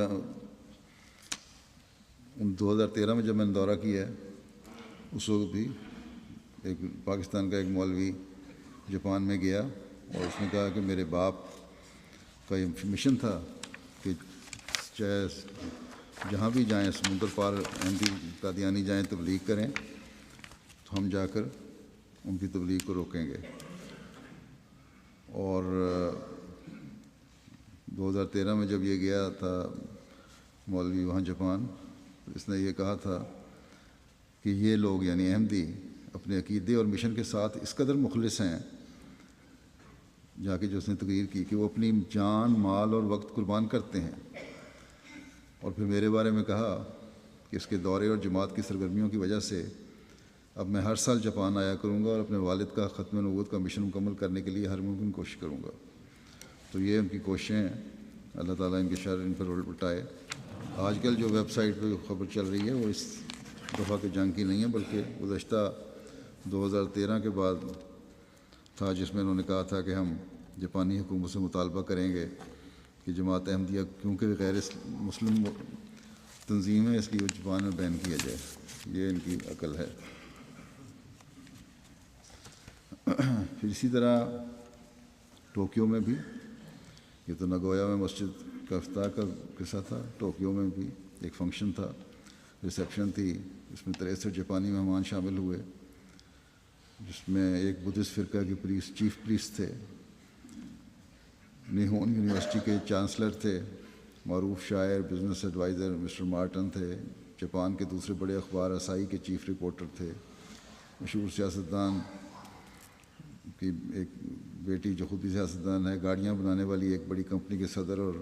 2013 میں جب میں نے دورہ کیا ہے اس وقت بھی ایک پاکستان کا ایک مولوی جاپان میں گیا اور اس نے کہا کہ میرے باپ کا یہ مشن تھا کہ چاہے جہاں بھی جائیں سمندر پار احمدی قادیانی جائیں تبلیغ کریں تو ہم جا کر ان کی تبلیغ کو روکیں گے۔ اور 2013 میں جب یہ گیا تھا مولوی وہاں جاپان، اس نے یہ کہا تھا کہ یہ لوگ یعنی احمدی اپنے عقیدے اور مشن کے ساتھ اس قدر مخلص ہیں، جا کے جو اس نے تقریر کی کہ وہ اپنی جان مال اور وقت قربان کرتے ہیں۔ اور پھر میرے بارے میں کہا کہ اس کے دورے اور جماعت کی سرگرمیوں کی وجہ سے اب میں ہر سال جاپان آیا کروں گا اور اپنے والد کا ختم نبوت کا مشن مکمل کرنے کے لیے ہر ممکن کوشش کروں گا۔ تو یہ ان کی کوششیں ہیں، اللہ تعالیٰ ان کے شر ان پر الٹائے۔ آج کل جو ویب سائٹ پہ خبر چل رہی ہے وہ اس دفعہ کے جنگ کی نہیں ہے، بلکہ گزشتہ 2013 کے بعد تھا، جس میں انہوں نے کہا تھا کہ ہم جاپانی حکومت سے مطالبہ کریں گے کہ جماعت احمدیہ کیونکہ غیر مسلم تنظیم ہے اس لیے جاپان میں بین کیا جائے۔ یہ ان کی عقل ہے۔ پھر اسی طرح ٹوکیو میں بھی، یہ تو نگویا میں مسجد کا افتتاح کا قصہ تھا، ٹوکیو میں بھی ایک فنکشن تھا، ریسیپشن تھی، اس میں 63 جاپانی مہمان شامل ہوئے، جس میں ایک بدھسٹ فرقہ کے چیف پریسٹ تھے، نیہون یونیورسٹی کے چانسلر تھے، معروف شاعر بزنس ایڈوائزر مسٹر مارٹن تھے، جاپان کے دوسرے بڑے اخبار اسائی کے چیف رپورٹر تھے، مشہور سیاستدان کی ایک بیٹی جو خود بھی سیاستدان ہے، گاڑیاں بنانے والی ایک بڑی کمپنی کے صدر اور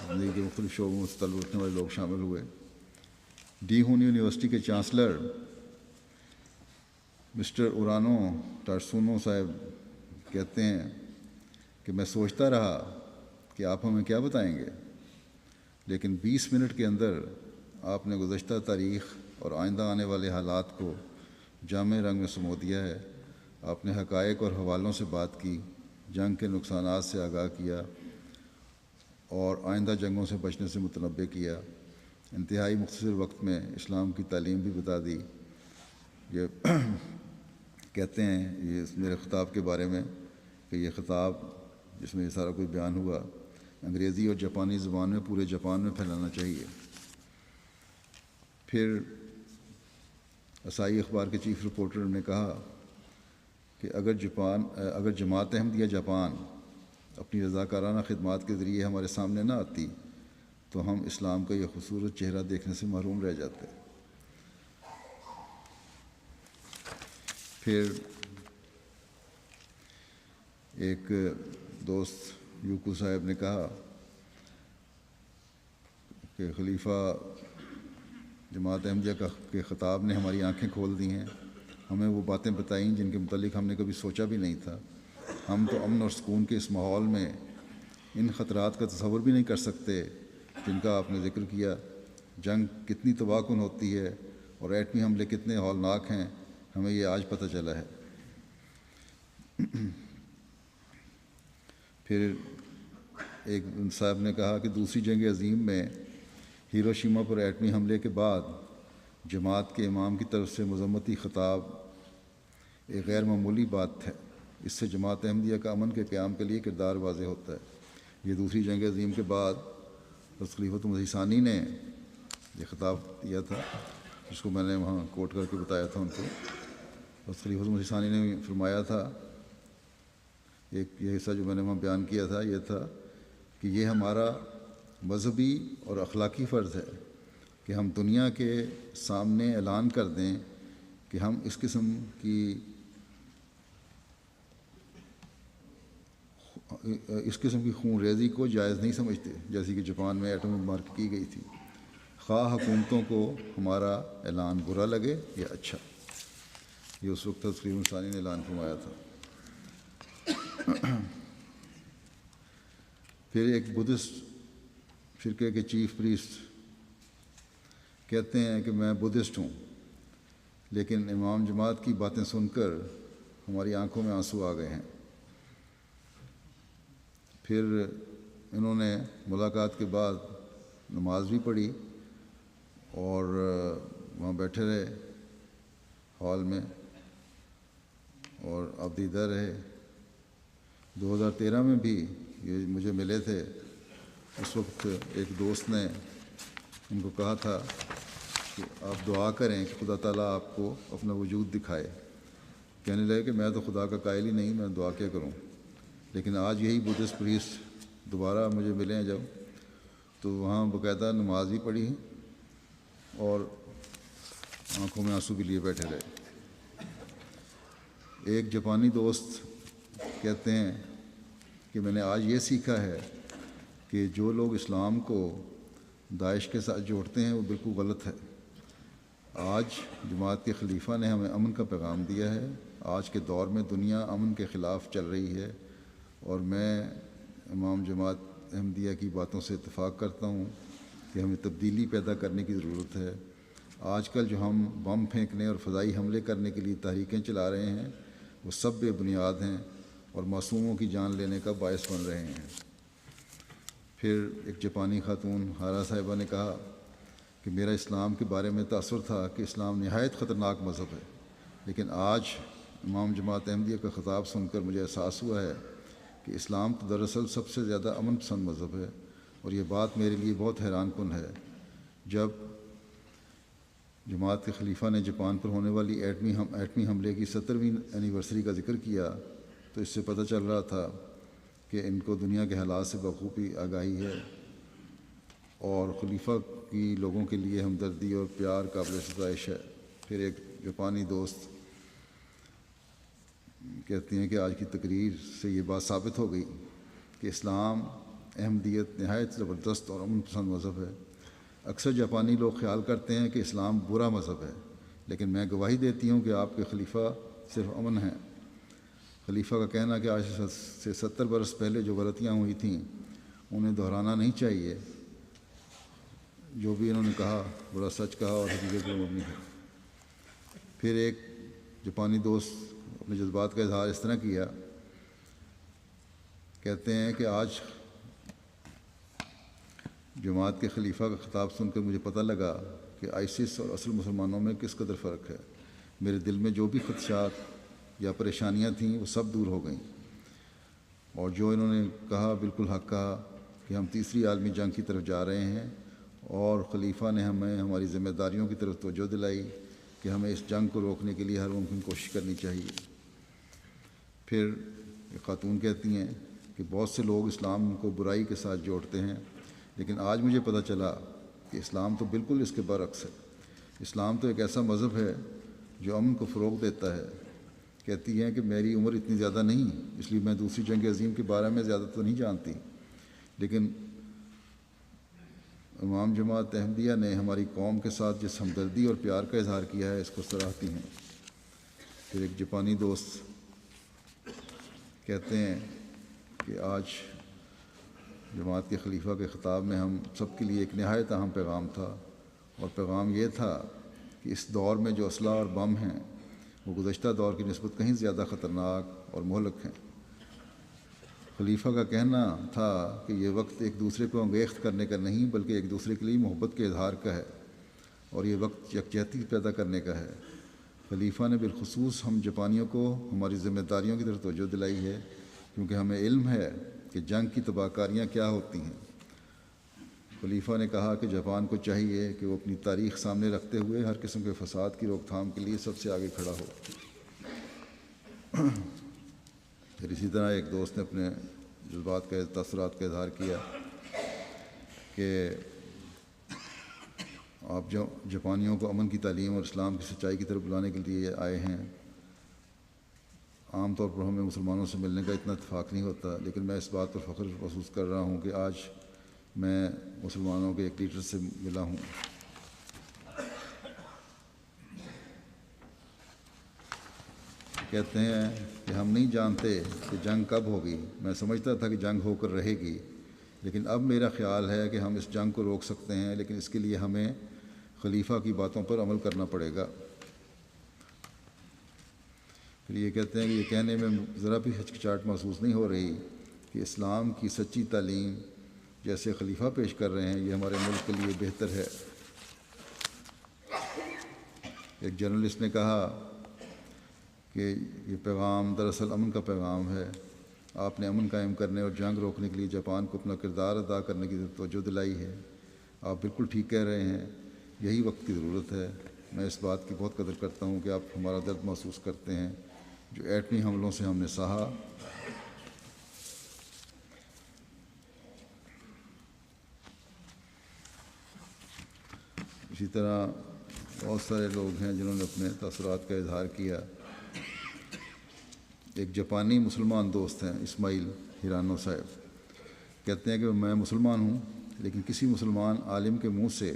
زندگی کے مختلف شعبوں میں تعلق رکھنے والے لوگ شامل ہوئے۔ ڈیہون یونیورسٹی کے چانسلر مسٹر اورانو ٹارسونو صاحب کہتے ہیں کہ میں سوچتا رہا کہ آپ ہمیں کیا بتائیں گے، لیکن 20 منٹ کے اندر آپ نے گزشتہ تاریخ اور آئندہ آنے والے حالات کو جامع رنگ میں سمو دیا ہے۔ آپ نے حقائق اور حوالوں سے بات کی، جنگ کے نقصانات سے آگاہ کیا اور آئندہ جنگوں سے بچنے سے متنبع کیا۔ انتہائی مختصر وقت میں اسلام کی تعلیم بھی بتا دی۔ یہ کہتے ہیں یہ میرے خطاب کے بارے میں کہ یہ خطاب جس میں یہ سارا کوئی بیان ہوا انگریزی اور جاپانی زبان میں پورے جاپان میں پھیلانا چاہیے۔ پھر عیسائی اخبار کے چیف رپورٹر نے کہا کہ اگر جماعت احمدیہ جاپان اپنی رضاکارانہ خدمات کے ذریعے ہمارے سامنے نہ آتی تو ہم اسلام کا یہ خوبصورت چہرہ دیکھنے سے محروم رہ جاتے۔ پھر ایک دوست یوکو صاحب نے کہا کہ خلیفہ جماعت احمدیہ کے خطاب نے ہماری آنکھیں کھول دی ہیں، ہمیں وہ باتیں بتائیں جن کے متعلق ہم نے کبھی سوچا بھی نہیں تھا۔ ہم تو امن اور سکون کے اس ماحول میں ان خطرات کا تصور بھی نہیں کر سکتے جن کا آپ نے ذکر کیا۔ جنگ کتنی تباہ کن ہوتی ہے اور ایٹمی حملے کتنے ہولناک ہیں، ہمیں یہ آج پتہ چلا ہے۔ پھر ایک صاحب نے کہا کہ دوسری جنگ عظیم میں ہیروشیما پر ایٹمی حملے کے بعد جماعت کے امام کی طرف سے مذمتی خطاب ایک غیر معمولی بات ہے۔ اس سے جماعت احمدیہ کا امن کے قیام کے لیے کردار واضح ہوتا ہے۔ یہ دوسری جنگ عظیم کے بعد خلیفۃ مسیح ثانی نے یہ خطاب دیا تھا، جس کو میں نے وہاں کوٹ کر کے بتایا تھا ان کو۔ خلیفۃ مسیح ثانی نے فرمایا تھا، ایک یہ حصہ جو میں نے وہاں بیان کیا تھا یہ تھا کہ یہ ہمارا مذہبی اور اخلاقی فرض ہے کہ ہم دنیا کے سامنے اعلان کر دیں کہ ہم اس قسم کی خون ریزی کو جائز نہیں سمجھتے، جیسے کہ جاپان میں ایٹم مارک کی گئی تھی، خواہ حکومتوں کو ہمارا اعلان برا لگے یا اچھا۔ یہ اس وقت خلیفہ ثانی نے اعلان فرمایا تھا۔ پھر ایک بدھسٹ فرقے کے چیف پریسٹ کہتے ہیں کہ میں بدھسٹ ہوں، لیکن امام جماعت کی باتیں سن کر ہماری آنکھوں میں آنسو آ گئے ہیں۔ پھر انہوں نے ملاقات کے بعد نماز بھی پڑھی اور وہاں بیٹھے رہے ہال میں اور ابدیدہ رہے۔ 2013 میں بھی یہ مجھے ملے تھے، اس وقت ایک دوست نے ان کو کہا تھا کہ آپ دعا کریں کہ خدا تعالیٰ آپ کو اپنا وجود دکھائے۔ کہنے لگے کہ میں تو خدا کا قائل ہی نہیں، میں دعا کیا کروں۔ لیکن آج یہی بدھسٹ پریسٹ دوبارہ مجھے ملے ہیں جب، تو وہاں باقاعدہ نماز بھی پڑھی اور آنکھوں میں آنسو بھی لیے بیٹھے رہے۔ ایک جاپانی دوست کہتے ہیں کہ میں نے آج یہ سیکھا ہے کہ جو لوگ اسلام کو داعش کے ساتھ جوڑتے ہیں وہ بالکل غلط ہے۔ آج جماعت کے خلیفہ نے ہمیں امن کا پیغام دیا ہے۔ آج کے دور میں دنیا امن کے خلاف چل رہی ہے اور میں امام جماعت احمدیہ کی باتوں سے اتفاق کرتا ہوں کہ ہمیں تبدیلی پیدا کرنے کی ضرورت ہے۔ آج کل جو ہم بم پھینکنے اور فضائی حملے کرنے کے لیے تحریکیں چلا رہے ہیں وہ سب بے بنیاد ہیں اور معصوموں کی جان لینے کا باعث بن رہے ہیں۔ پھر ایک جاپانی خاتون ہارا صاحبہ نے کہا کہ میرا اسلام کے بارے میں تاثر تھا کہ اسلام نہایت خطرناک مذہب ہے، لیکن آج امام جماعت احمدیہ کا خطاب سن کر مجھے احساس ہوا ہے کہ اسلام تو دراصل سب سے زیادہ امن پسند مذہب ہے، اور یہ بات میرے لیے بہت حیران کن ہے۔ جب جماعت کے خلیفہ نے جاپان پر ہونے والی ایٹمی حملے کی 70ویں اینیورسری کا ذکر کیا تو اس سے پتہ چل رہا تھا کہ ان کو دنیا کے حالات سے بخوبی آگاہی ہے اور خلیفہ کی لوگوں کے لیے ہمدردی اور پیار قابل ستائش ہے۔ پھر ایک جاپانی دوست کہتی ہیں کہ آج کی تقریر سے یہ بات ثابت ہو گئی کہ اسلام احمدیت نہایت زبردست اور امن پسند مذہب ہے۔ اکثر جاپانی لوگ خیال کرتے ہیں کہ اسلام برا مذہب ہے، لیکن میں گواہی دیتی ہوں کہ آپ کے خلیفہ صرف امن ہیں۔ خلیفہ کا کہنا کہ آج سے 70 برس پہلے جو غلطیاں ہوئی تھیں انہیں دہرانا نہیں چاہیے، جو بھی انہوں نے کہا بڑا سچ کہا اور حقیقت پر مبنی ہے۔ پھر ایک جاپانی دوست اپنے جذبات کا اظہار اس طرح کیا، کہتے ہیں کہ آج جماعت کے خلیفہ کا خطاب سن کر مجھے پتہ لگا کہ آئسس اور اصل مسلمانوں میں کس قدر فرق ہے۔ میرے دل میں جو بھی خدشات یا پریشانیاں تھیں وہ سب دور ہو گئیں، اور جو انہوں نے کہا بالکل حق کہا کہ ہم تیسری عالمی جنگ کی طرف جا رہے ہیں، اور خلیفہ نے ہمیں ہماری ذمہ داریوں کی طرف توجہ دلائی کہ ہمیں اس جنگ کو روکنے کے لیے ہر ممکن کوشش کرنی چاہیے۔ پھر ایک خاتون کہتی ہیں کہ بہت سے لوگ اسلام کو برائی کے ساتھ جوڑتے ہیں، لیکن آج مجھے پتہ چلا کہ اسلام تو بالکل اس کے برعکس ہے۔ اسلام تو ایک ایسا مذہب ہے جو امن کو فروغ دیتا ہے۔ کہتی ہیں کہ میری عمر اتنی زیادہ نہیں، اس لیے میں دوسری جنگ عظیم کے بارے میں زیادہ تو نہیں جانتی، لیکن امام جماعت احمدیہ نے ہماری قوم کے ساتھ جس ہمدردی اور پیار کا اظہار کیا ہے اس کو سراہتی ہیں۔ پھر ایک جاپانی دوست کہتے ہیں کہ آج جماعت کے خلیفہ کے خطاب میں ہم سب کے لیے ایک نہایت اہم پیغام تھا، اور پیغام یہ تھا کہ اس دور میں جو اسلحہ اور بم ہیں وہ گزشتہ دور کی نسبت کہیں زیادہ خطرناک اور مہلک ہیں۔ خلیفہ کا کہنا تھا کہ یہ وقت ایک دوسرے کو انگیخت کرنے کا نہیں بلکہ ایک دوسرے کے لیے محبت کے اظہار کا ہے، اور یہ وقت یکجہتی پیدا کرنے کا ہے۔ خلیفہ نے بالخصوص ہم جاپانیوں کو ہماری ذمہ داریوں کی طرف توجہ دلائی ہے، کیونکہ ہمیں علم ہے کہ جنگ کی تباہ کاریاں کیا ہوتی ہیں۔ خلیفہ نے کہا کہ جاپان کو چاہیے کہ وہ اپنی تاریخ سامنے رکھتے ہوئے ہر قسم کے فساد کی روک تھام کے لیے سب سے آگے کھڑا ہو۔ پھر اسی طرح ایک دوست نے اپنے جذبات کا تاثرات کا اظہار کیا کہ آپ جاپانیوں کو امن کی تعلیم اور اسلام کی سچائی کی طرف بلانے کے لیے آئے ہیں۔ عام طور پر ہمیں مسلمانوں سے ملنے کا اتنا اتفاق نہیں ہوتا، لیکن میں اس بات پر فخر محسوس کر رہا ہوں کہ آج میں مسلمانوں کے ایک لیڈر سے ملا ہوں۔ کہتے ہیں کہ ہم نہیں جانتے کہ جنگ کب ہوگی، میں سمجھتا تھا کہ جنگ ہو کر رہے گی، لیکن اب میرا خیال ہے کہ ہم اس جنگ کو روک سکتے ہیں، لیکن اس کے لیے ہمیں خلیفہ کی باتوں پر عمل کرنا پڑے گا۔ پھر یہ کہتے ہیں کہ یہ کہنے میں ذرا بھی ہچکچاہٹ محسوس نہیں ہو رہی کہ اسلام کی سچی تعلیم جیسے خلیفہ پیش کر رہے ہیں یہ ہمارے ملک کے لیے بہتر ہے۔ ایک جرنلسٹ نے کہا کہ یہ پیغام دراصل امن کا پیغام ہے۔ آپ نے امن قائم کرنے اور جنگ روکنے کے لیے جاپان کو اپنا کردار ادا کرنے کی توجہ دلائی ہے۔ آپ بالکل ٹھیک کہہ رہے ہیں، یہی وقت کی ضرورت ہے۔ میں اس بات کی بہت قدر کرتا ہوں کہ آپ ہمارا درد محسوس کرتے ہیں جو ایٹمی حملوں سے ہم نے سہا۔ اسی طرح بہت سارے لوگ ہیں جنہوں نے اپنے تاثرات کا اظہار کیا۔ ایک جاپانی مسلمان دوست ہیں اسماعیل ہیرانو صاحب، کہتے ہیں کہ میں مسلمان ہوں، لیکن کسی مسلمان عالم کے منہ سے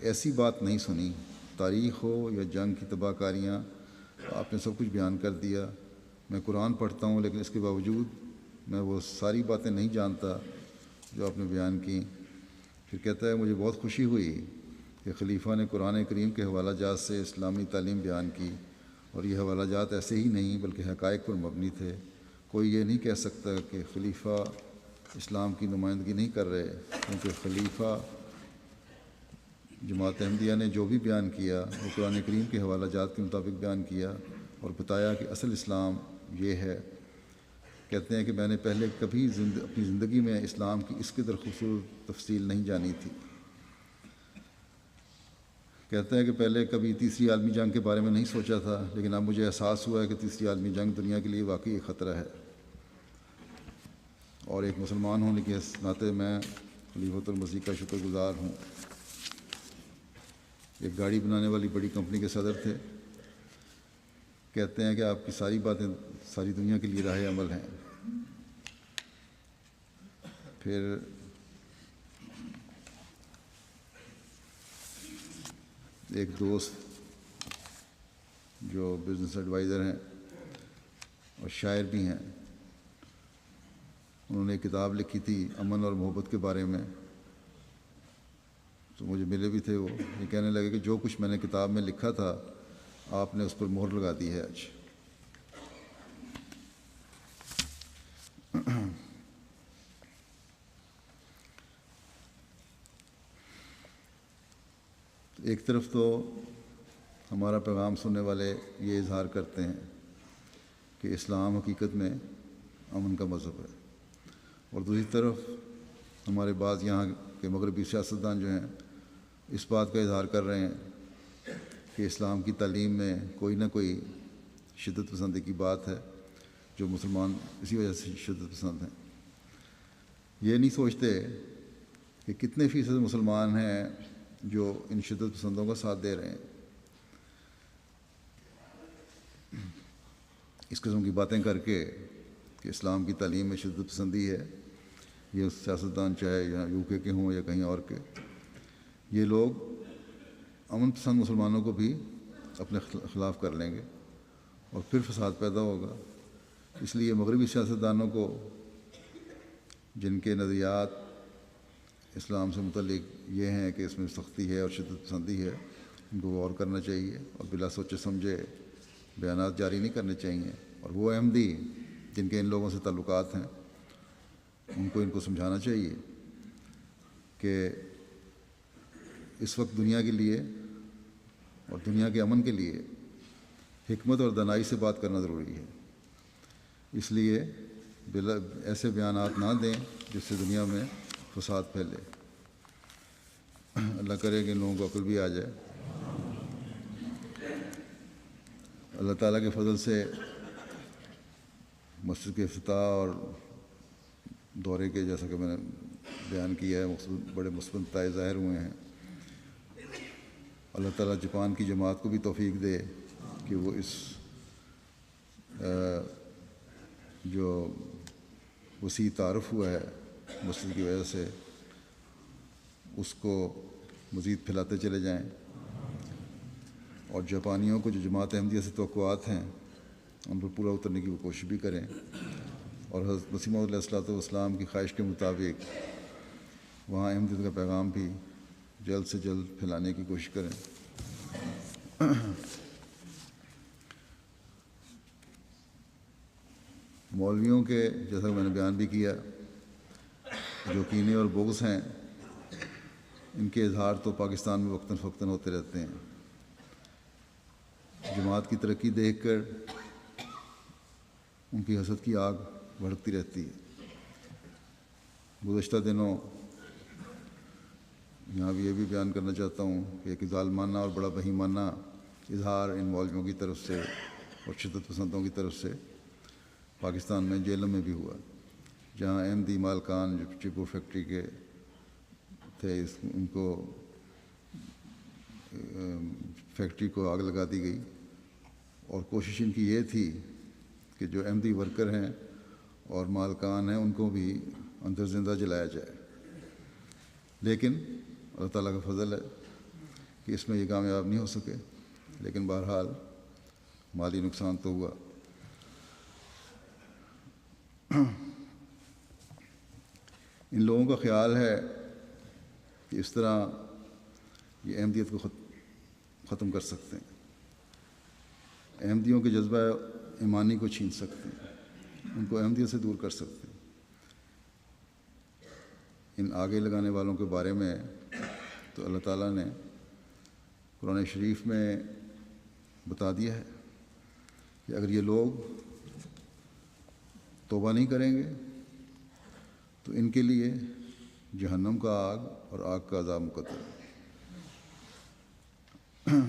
ایسی بات نہیں سنی، تاریخ ہو یا جنگ کی تباہ کاریاں، آپ نے سب کچھ بیان کر دیا۔ میں قرآن پڑھتا ہوں لیکن اس کے باوجود میں وہ ساری باتیں نہیں جانتا جو آپ نے بیان کی۔ پھر کہتا ہے مجھے بہت خوشی ہوئی کہ خلیفہ نے قرآن کریم کے حوالہ جات سے اسلامی تعلیم بیان کی، اور یہ حوالہ جات ایسے ہی نہیں بلکہ حقائق پر مبنی تھے۔ کوئی یہ نہیں کہہ سکتا کہ خلیفہ اسلام کی نمائندگی نہیں کر رہے، کیونکہ خلیفہ جماعت احمدیہ نے جو بھی بیان کیا وہ قرآن کریم کے حوالہ جات کے مطابق بیان کیا اور بتایا کہ اصل اسلام یہ ہے۔ کہتے ہیں کہ میں نے پہلے کبھی اپنی زندگی میں اسلام کی اس قدر خوبصورت تفصیل نہیں جانی تھی۔ کہتے ہیں کہ پہلے کبھی تیسری عالمی جنگ کے بارے میں نہیں سوچا تھا، لیکن اب مجھے احساس ہوا ہے کہ تیسری عالمی جنگ دنیا کے لیے واقعی ایک خطرہ ہے، اور ایک مسلمان ہونے کے ناطے میں خلیفۃ المسیح کا شکر گزار ہوں۔ ایک گاڑی بنانے والی بڑی کمپنی کے صدر تھے، کہتے ہیں کہ آپ کی ساری باتیں ساری دنیا کے لیے راہ عمل ہیں۔ پھر ایک دوست جو بزنس ایڈوائزر ہیں اور شاعر بھی ہیں، انہوں نے ایک کتاب لکھی تھی امن اور محبت کے بارے میں، تو مجھے ملے بھی تھے وہ۔ یہ کہنے لگے کہ جو کچھ میں نے کتاب میں لکھا تھا آپ نے اس پر مہر لگا دی ہے آج۔ ایک طرف تو ہمارا پیغام سننے والے یہ اظہار کرتے ہیں کہ اسلام حقیقت میں امن کا مذہب ہے، اور دوسری طرف ہمارے بعض یہاں کے مغربی سیاستدان جو ہیں اس بات کا اظہار کر رہے ہیں کہ اسلام کی تعلیم میں کوئی نہ کوئی شدت پسندی کی بات ہے، جو مسلمان اسی وجہ سے شدت پسند ہیں۔ یہ نہیں سوچتے کہ کتنے فیصد مسلمان ہیں جو ان شدت پسندوں کا ساتھ دے رہے ہیں۔ اس قسم کی باتیں کر کے کہ اسلام کی تعلیم میں شدت پسندی ہے، یہ سیاستدان چاہے یہاں UK کے ہوں یا کہیں اور کے، یہ لوگ امن پسند مسلمانوں کو بھی اپنے خلاف کر لیں گے اور پھر فساد پیدا ہوگا۔ اس لیے مغربی سیاستدانوں کو، جن کے نظریات اسلام سے متعلق یہ ہیں کہ اس میں سختی ہے اور شدت پسندی ہے، ان کو غور کرنا چاہیے اور بلا سوچے سمجھے بیانات جاری نہیں کرنے چاہیے۔ اور وہ احمدی جن کے ان لوگوں سے تعلقات ہیں، ان کو سمجھانا چاہیے کہ اس وقت دنیا کے لیے اور دنیا کے امن کے لیے حکمت اور دانائی سے بات کرنا ضروری ہے۔ اس لیے ایسے بیانات نہ دیں جس سے دنیا میں فساد پھیلے۔ اللہ کرے کہ ان لوگوں کو عقل بھی آ جائے۔ اللہ تعالیٰ کے فضل سے مسجد کے افتتاح اور دورے کے، جیسا کہ میں نے بیان کیا ہے، بڑے مثبت نتائج ظاہر ہوئے ہیں۔ اللہ تعالیٰ جاپان کی جماعت کو بھی توفیق دے کہ وہ اس جو وسیع تعارف ہوا ہے مسجد کی وجہ سے، اس کو مزید پھیلاتے چلے جائیں، اور جاپانیوں کو جو جماعت احمدیہ سے توقعات ہیں ان پر پورا اترنے کی وہ کوشش بھی کریں، اور حضرت مسیح موعود علیہ الصلوۃ والسلام کی خواہش کے مطابق وہاں احمدیت کا پیغام بھی جلد سے جلد پھیلانے کی کوشش کریں۔ مولویوں کے، جیسا کہ میں نے بیان بھی کیا، جو کینے اور بغض ہیں، ان کے اظہار تو پاکستان میں وقتاً فوقتاً ہوتے رہتے ہیں۔ جماعت کی ترقی دیکھ کر ان کی حسد کی آگ بھڑکتی رہتی ہے۔ گزشتہ دنوں یہاں بھی یہ بھی بیان کرنا چاہتا ہوں کہ ایک ظالمانہ اور بڑا بہیمانہ اظہار ان مولویوں کی طرف سے اور شدت پسندوں کی طرف سے پاکستان میں جیلوں میں بھی ہوا، جہاں احمدی مالکان جو چپور فیکٹری کے تھے، ان کو فیکٹری کو آگ لگا دی گئی، اور کوشش ان کی یہ تھی کہ جو احمدی ورکر ہیں اور مالکان ہیں ان کو بھی اندر زندہ جلایا جائے۔ لیکن اللہ تعالیٰ کا فضل ہے کہ اس میں یہ کامیاب نہیں ہو سکے، لیکن بہرحال مالی نقصان تو ہوا۔ ان لوگوں کا خیال ہے کہ اس طرح یہ احمدیت کو ختم کر سکتے ہیں، احمدیوں کے جذبہ ایمانی کو چھین سکتے ہیں، ان کو احمدیت سے دور کر سکتے ہیں۔ ان آگے لگانے والوں کے بارے میں تو اللہ تعالیٰ نے قرآن شریف میں بتا دیا ہے کہ اگر یہ لوگ توبہ نہیں کریں گے تو ان کے لیے جہنم کا آگ اور آگ کا عذاب مقدر ہے۔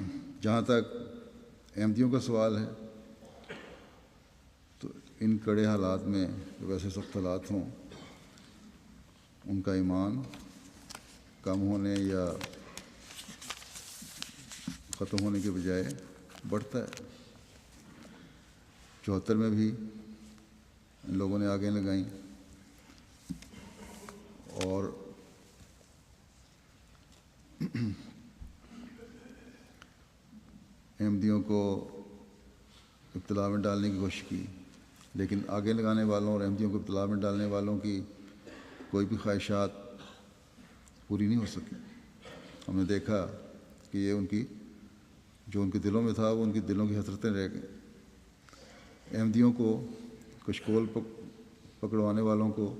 جہاں تک احمدیوں کا سوال ہے تو ان کڑے حالات میں ویسے سخت حالات ہوں، ان کا ایمان کم ہونے یا ختم ہونے کے بجائے بڑھتا ہے۔ 74 میں بھی ان لوگوں نے آگیں لگائیں، اور احمدیوں کو ابتلا میں ڈالنے کی کوشش کی، لیکن آگے لگانے والوں اور احمدیوں کو ابتلا میں ڈالنے والوں کی کوئی بھی خواہشات پوری نہیں ہو سکی۔ ہم نے دیکھا کہ یہ ان کی جو ان کے دلوں میں تھا وہ ان کے دلوں کی حسرتیں رہ گئیں۔ احمدیوں کو کشکول پکڑوانے والوں کو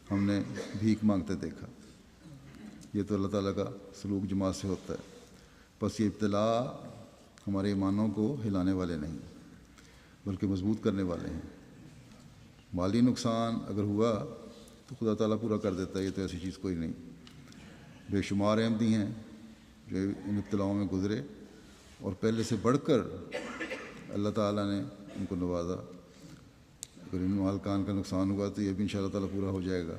ہم نے بھیک مانگتے دیکھا۔ یہ تو اللہ تعالیٰ کا سلوک جماعت سے ہوتا ہے۔ بس یہ ابتلا ہمارے ایمانوں کو ہلانے والے نہیں، بلکہ مضبوط کرنے والے ہیں۔ مالی نقصان اگر ہوا تو خدا تعالیٰ پورا کر دیتا ہے، یہ تو ایسی چیز کوئی نہیں۔ بے شمار احمدی ہیں جو ان ابتلاؤں میں گزرے اور پہلے سے بڑھ کر اللہ تعالیٰ نے ان کو نوازا۔ اگر ان مالکان کا نقصان ہوا تو یہ بھی انشاءاللہ تعالیٰ پورا ہو جائے گا۔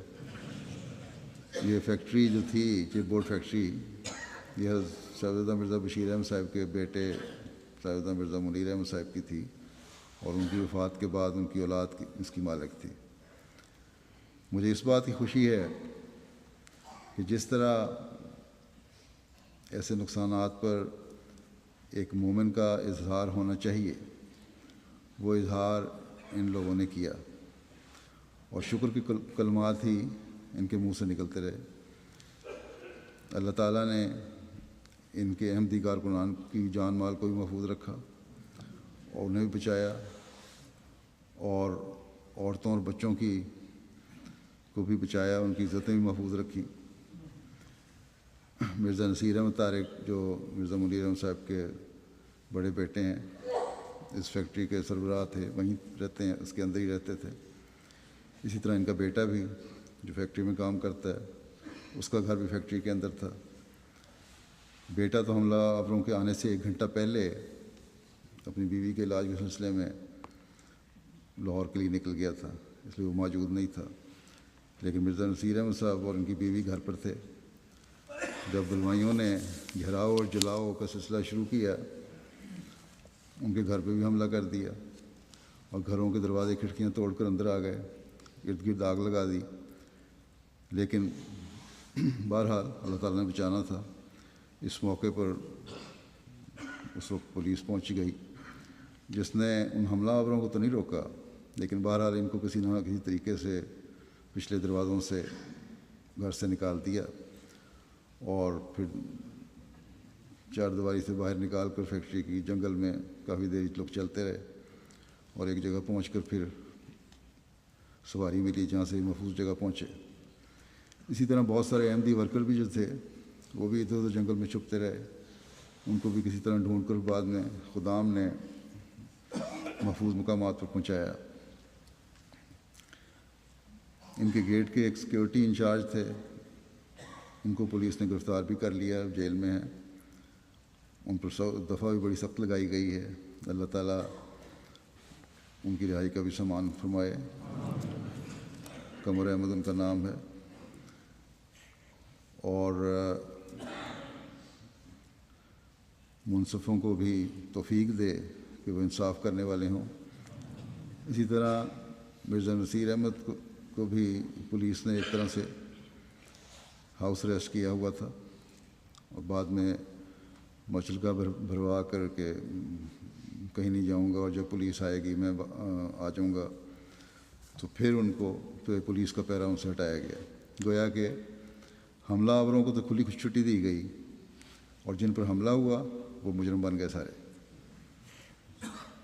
یہ فیکٹری جو تھی چپ بورڈ فیکٹری، یہ صاحبزادہ مرزا بشیر احمد صاحب کے بیٹے صاحبزادہ مرزا منیر احمد صاحب کی تھی، اور ان کی وفات کے بعد ان کی اولاد اس کی مالک تھی۔ مجھے اس بات کی خوشی ہے کہ جس طرح ایسے نقصانات پر ایک مومن کا اظہار ہونا چاہیے، وہ اظہار ان لوگوں نے کیا، اور شکر کے کلمات ہی ان کے منہ سے نکلتے رہے۔ اللہ تعالیٰ نے ان کے احمدی کارکنان کی جان مال کو بھی محفوظ رکھا اور انہیں بھی بچایا، اور عورتوں اور بچوں کو بھی بچایا، ان کی عزتیں بھی محفوظ رکھیں۔ مرزا نصیر احمد طارق جو مرزا منیر احمد صاحب کے بڑے بیٹے ہیں، اس فیکٹری کے سربراہ تھے، وہیں رہتے ہیں، اس کے اندر ہی رہتے تھے۔ اسی طرح ان کا بیٹا بھی جو فیکٹری میں کام کرتا ہے، اس کا گھر بھی فیکٹری کے اندر تھا۔ بیٹا تو حملہ آوروں کے آنے سے 1 گھنٹہ پہلے اپنی بیوی کے علاج کے سلسلے میں لاہور کے لیے نکل گیا تھا، اس لیے وہ موجود نہیں تھا، لیکن مرزا نصیر احمد صاحب اور ان کی بیوی گھر پر تھے۔ جب بلوائیوں نے گھیراؤ اور جلاؤ کا سلسلہ شروع کیا، ان کے گھر پہ بھی حملہ کر دیا اور گھروں کے دروازے کھڑکیاں توڑ کر اندر آ گئے، ارد گرد آگ لگا دی، لیکن بہرحال اللہ تعالیٰ نے بچانا تھا۔ اس موقع پر اس وقت پولیس پہنچ گئی، جس نے ان حملہ آوروں کو تو نہیں روکا، لیکن بہرحال ان کو کسی نہ کسی طریقے سے پچھلے دروازوں سے گھر سے نکال دیا، اور پھر چار دیواری سے باہر نکال کر فیکٹری کی جنگل میں کافی دیر لوگ چلتے رہے، اور ایک جگہ پہنچ کر پھر سواری ملی جہاں سے محفوظ جگہ پہنچے۔ اسی طرح بہت سارے احمدی ورکر بھی جو تھے وہ بھی ادھر ادھر جنگل میں چھپتے رہے، ان کو بھی کسی طرح ڈھونڈ کر بعد میں خدام نے محفوظ مقامات پر پہنچایا۔ ان کے گیٹ کے ایک سیکیورٹی انچارج تھے، ان کو پولیس نے گرفتار بھی کر لیا، جیل میں ہیں، ان پر دفعہ بھی بڑی سخت لگائی گئی ہے۔ اللہ تعالیٰ ان کی رہائی کا بھی سامان فرمائے۔ قمر احمد ان کا نام ہے، اور منصفوں کو بھی توفیق دے کہ وہ انصاف کرنے والے ہوں۔ اسی طرح مرزا نصیر احمد کو بھی پولیس نے ایک طرح سے ہاؤس اریسٹ کیا ہوا تھا، اور بعد میں مچلکا بھروا کر کے کہیں نہیں جاؤں گا، اور جب پولیس آئے گی میں آ جاؤں گا، تو پھر ان کو تو پولیس کا پیرا ان سے ہٹایا گیا۔ گویا کہ حملہ آوروں کو تو کھلی چھٹی دی گئی، اور جن پر حملہ ہوا وہ مجرم بن گئے سارے۔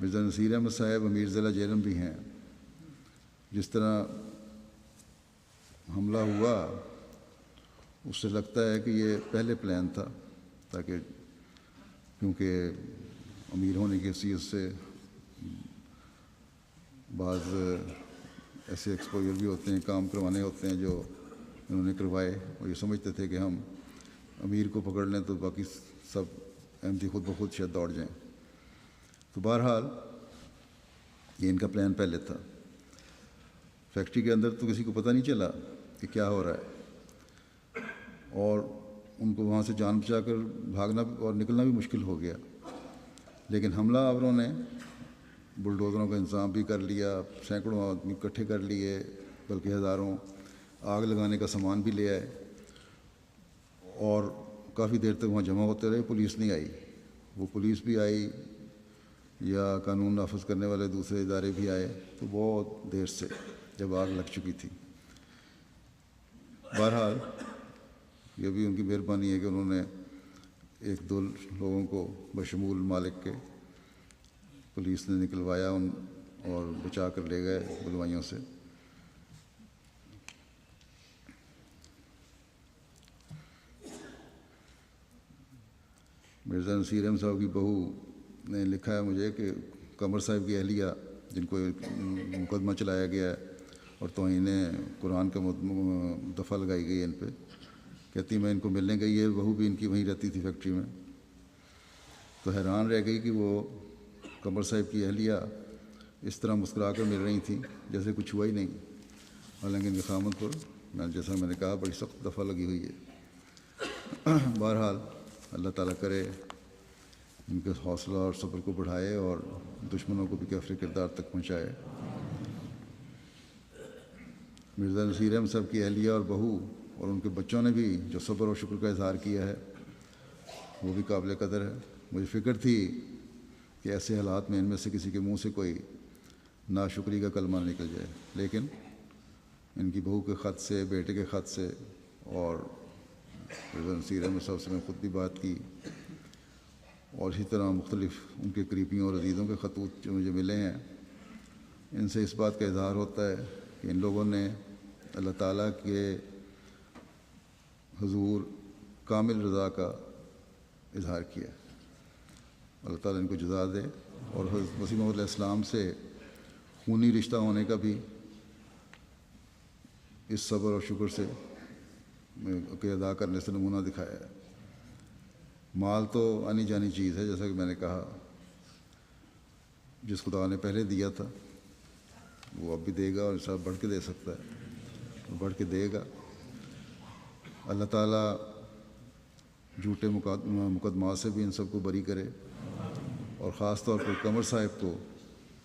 مرزا نصیر احمد صاحب امیر ضلع جہلم بھی ہیں۔ جس طرح حملہ ہوا اس سے لگتا ہے کہ یہ پہلے پلان تھا، تاکہ کیونکہ امیر ہونے کی حیثیت سے بعض ایسے ایکسپوجر بھی ہوتے ہیں، کام کروانے ہوتے ہیں جو انہوں نے کروائے، اور یہ سمجھتے تھے کہ ہم امیر کو پکڑ لیں تو باقی سب احمدی خود بخود شاید دوڑ جائیں۔ تو بہرحال یہ ان کا پلان پہلے تھا۔ فیکٹری کے اندر تو کسی کو پتہ نہیں چلا کہ کیا ہو رہا ہے، اور ان کو وہاں سے جان بچا کر بھاگنا اور نکلنا بھی مشکل ہو گیا، لیکن حملہ آوروں نے بلڈوزروں کا انتظام بھی کر لیا، سینکڑوں آدمی اکٹھے کر لیے، بلکہ ہزاروں، آگ لگانے کا سامان بھی لے آئے، اور کافی دیر تک وہاں جمع ہوتے رہے۔ پولیس نہیں آئی، وہ پولیس بھی آئی یا قانون نافذ کرنے والے دوسرے ادارے بھی آئے تو بہت دیر سے، جب آگ لگ چکی تھی۔ بہرحال یہ بھی ان کی مہربانی ہے کہ انہوں نے 1-2 لوگوں کو بشمول مالک کے پولیس نے نکلوایا اور بچا کر لے گئے بلوائیوں سے۔ مرزا نصیر احمد صاحب کی بہو نے لکھا ہے مجھے کہ قمر صاحب کی اہلیہ جن کو ایک مقدمہ چلایا گیا ہے اور توہین قرآن کا دفعہ لگائی گئی ہے ان پہ. کہتی میں ان کو ملنے گئی ہے، بہو بھی ان کی وہیں رہتی تھی فیکٹری میں، تو حیران رہ گئی کہ وہ قمر صاحب کی اہلیہ اس طرح مسکرا کر مل رہی تھیں جیسے کچھ ہوا ہی نہیں، حالانکہ ان کے خامد پر جیسا میں نے کہا بڑی سخت دفعہ لگی ہوئی ہے. بہرحال اللہ تعالیٰ کرے ان کے حوصلہ اور صبر کو بڑھائے اور دشمنوں کو بھی کیفر کردار تک پہنچائے. مرزا نصیر احمد صاحب کی اہلیہ اور بہو اور ان کے بچوں نے بھی جو صبر اور شکر کا اظہار کیا ہے وہ بھی قابل قدر ہے. مجھے فکر تھی کہ ایسے حالات میں ان میں سے کسی کے منہ سے کوئی ناشکری کا کلمہ نکل جائے، لیکن ان کی بہو کے خط سے، بیٹے کے خط سے اور مرزا نصیر احمد صاحب سے میں خود بھی بات کی، اور اسی طرح مختلف ان کے قریبیوں اور عزیزوں کے خطوط جو مجھے ملے ہیں، ان سے اس بات کا اظہار ہوتا ہے کہ ان لوگوں نے اللہ تعالیٰ کے حضور کامل رضا کا اظہار کیا. اللہ تعالیٰ ان کو جزا دے، اور حضرت مسیح موعود علیہ السلام سے خونی رشتہ ہونے کا بھی اس صبر اور شکر سے کے ادا کرنے سے نمونہ دکھایا ہے. مال تو آنی جانی چیز ہے، جیسا کہ میں نے کہا، جس خدا نے پہلے دیا تھا وہ اب بھی دے گا، اور انصاف بڑھ کے دے سکتا ہے، بڑھ کے دے گا. اللہ تعالیٰ جھوٹے مقدمات سے بھی ان سب کو بری کرے، اور خاص طور پر قمر صاحب کو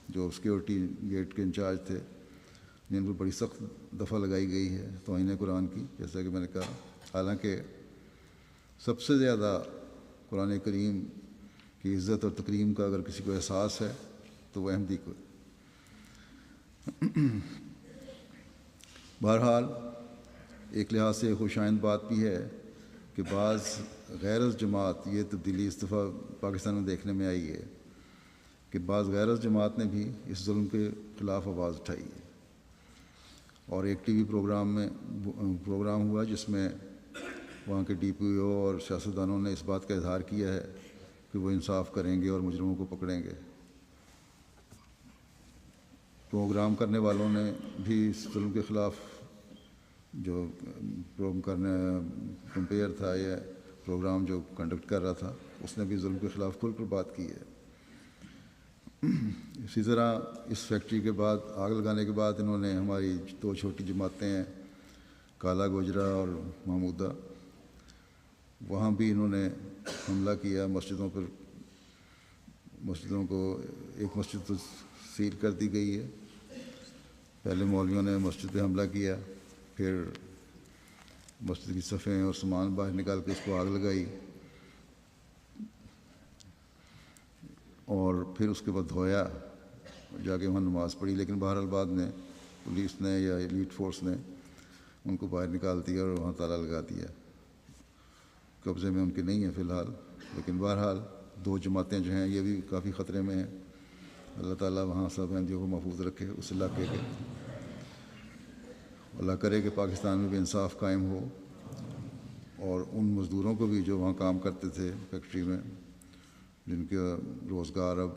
جو سیکورٹی گیٹ کے انچارج تھے، جن پر بڑی سخت دفعہ لگائی گئی ہے توہین قرآن کی، جیسا کہ میں نے کہا. حالانکہ سب سے زیادہ قرآن کریم کی عزت اور تکریم کا اگر کسی کو احساس ہے تو وہ احمدی کو. بہرحال ایک لحاظ سے خوش آئند بات بھی ہے کہ بعض غیر جماعت، یہ تبدیلی اس دفعہ پاکستان میں دیکھنے میں آئی ہے کہ بعض غیر جماعت نے بھی اس ظلم کے خلاف آواز اٹھائی ہے. اور ایک ٹی وی پروگرام ہوا جس میں وہاں کے ڈی پی او اور سیاستدانوں نے اس بات کا اظہار کیا ہے کہ وہ انصاف کریں گے اور مجرموں کو پکڑیں گے. پروگرام کرنے والوں نے بھی اس ظلم کے خلاف جو کمپیئر تھا یا پروگرام جو کنڈکٹ کر رہا تھا، اس نے بھی ظلم کے خلاف کھل کر بات کی ہے. اسی طرح اس فیکٹری کے بعد، آگ لگانے کے بعد، انہوں نے ہماری دو چھوٹی جماعتیں ہیں، کالا گوجرا اور محمودہ، وہاں بھی انہوں نے حملہ کیا مسجدوں پر. مسجدوں کو، ایک مسجد تو سیل کر دی گئی ہے. پہلے مولویوں نے مسجد پہ حملہ کیا، پھر مسجد کی صفیں اور سامان باہر نکال کے اس کو آگ لگائی، اور پھر اس کے بعد دھویا، جا کے وہاں نماز پڑھی. لیکن بہرحال بعد میں پولیس نے یا ایلیٹ فورس نے ان کو باہر نکال دیا اور وہاں تالا لگا دیا. قبضے میں ان کے نہیں ہیں فی الحال، لیکن بہرحال دو جماعتیں جو ہیں یہ بھی کافی خطرے میں ہیں. اللہ تعالیٰ وہاں سب احمدیوں کو محفوظ رکھے اس علاقے کے. اللہ کرے کہ پاکستان میں بھی انصاف قائم ہو، اور ان مزدوروں کو بھی جو وہاں کام کرتے تھے فیکٹری میں، جن کا روزگار اب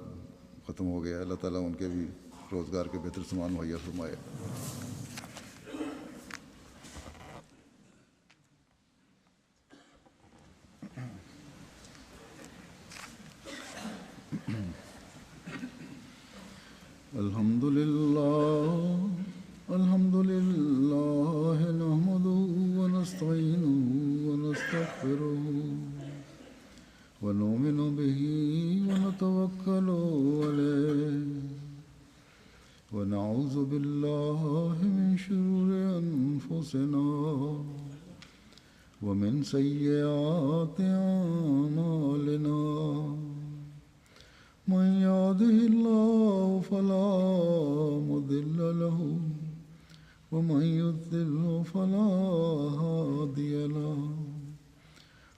ختم ہو گیا، اللہ تعالیٰ ان کے بھی روزگار کے بہتر سامان مہیا فرمائے. الحمد لله نحمده ونستعينه ونستغفره ونؤمن به ونتوكل عليه ونعوذ بالله من شرور أنفسنا ومن سيئات أعمالنا. من يهده الله فلا مضل له ومن يضلل فلا هادي له.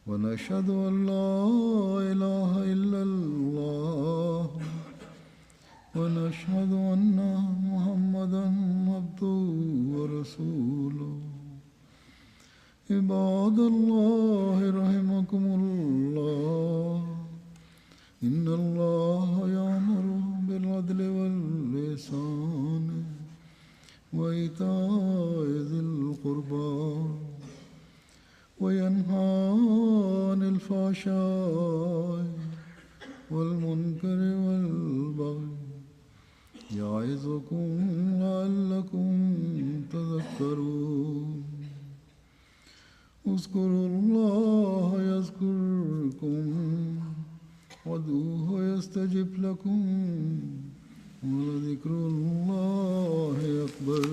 ونشهد أن لا إله إلا الله ونشهد أن محمدا عبده ورسوله. عباد الله رحمكم الله، إن الله يأمر بالعدل والإحسان وإيتاء ذي القربى وينهى عن الفحشاء والمنكر والبغي يعظكم لعلكم تذكرون اذكروا الله يذكركم وادعوه يستجب لكم ولذكر الله أكبر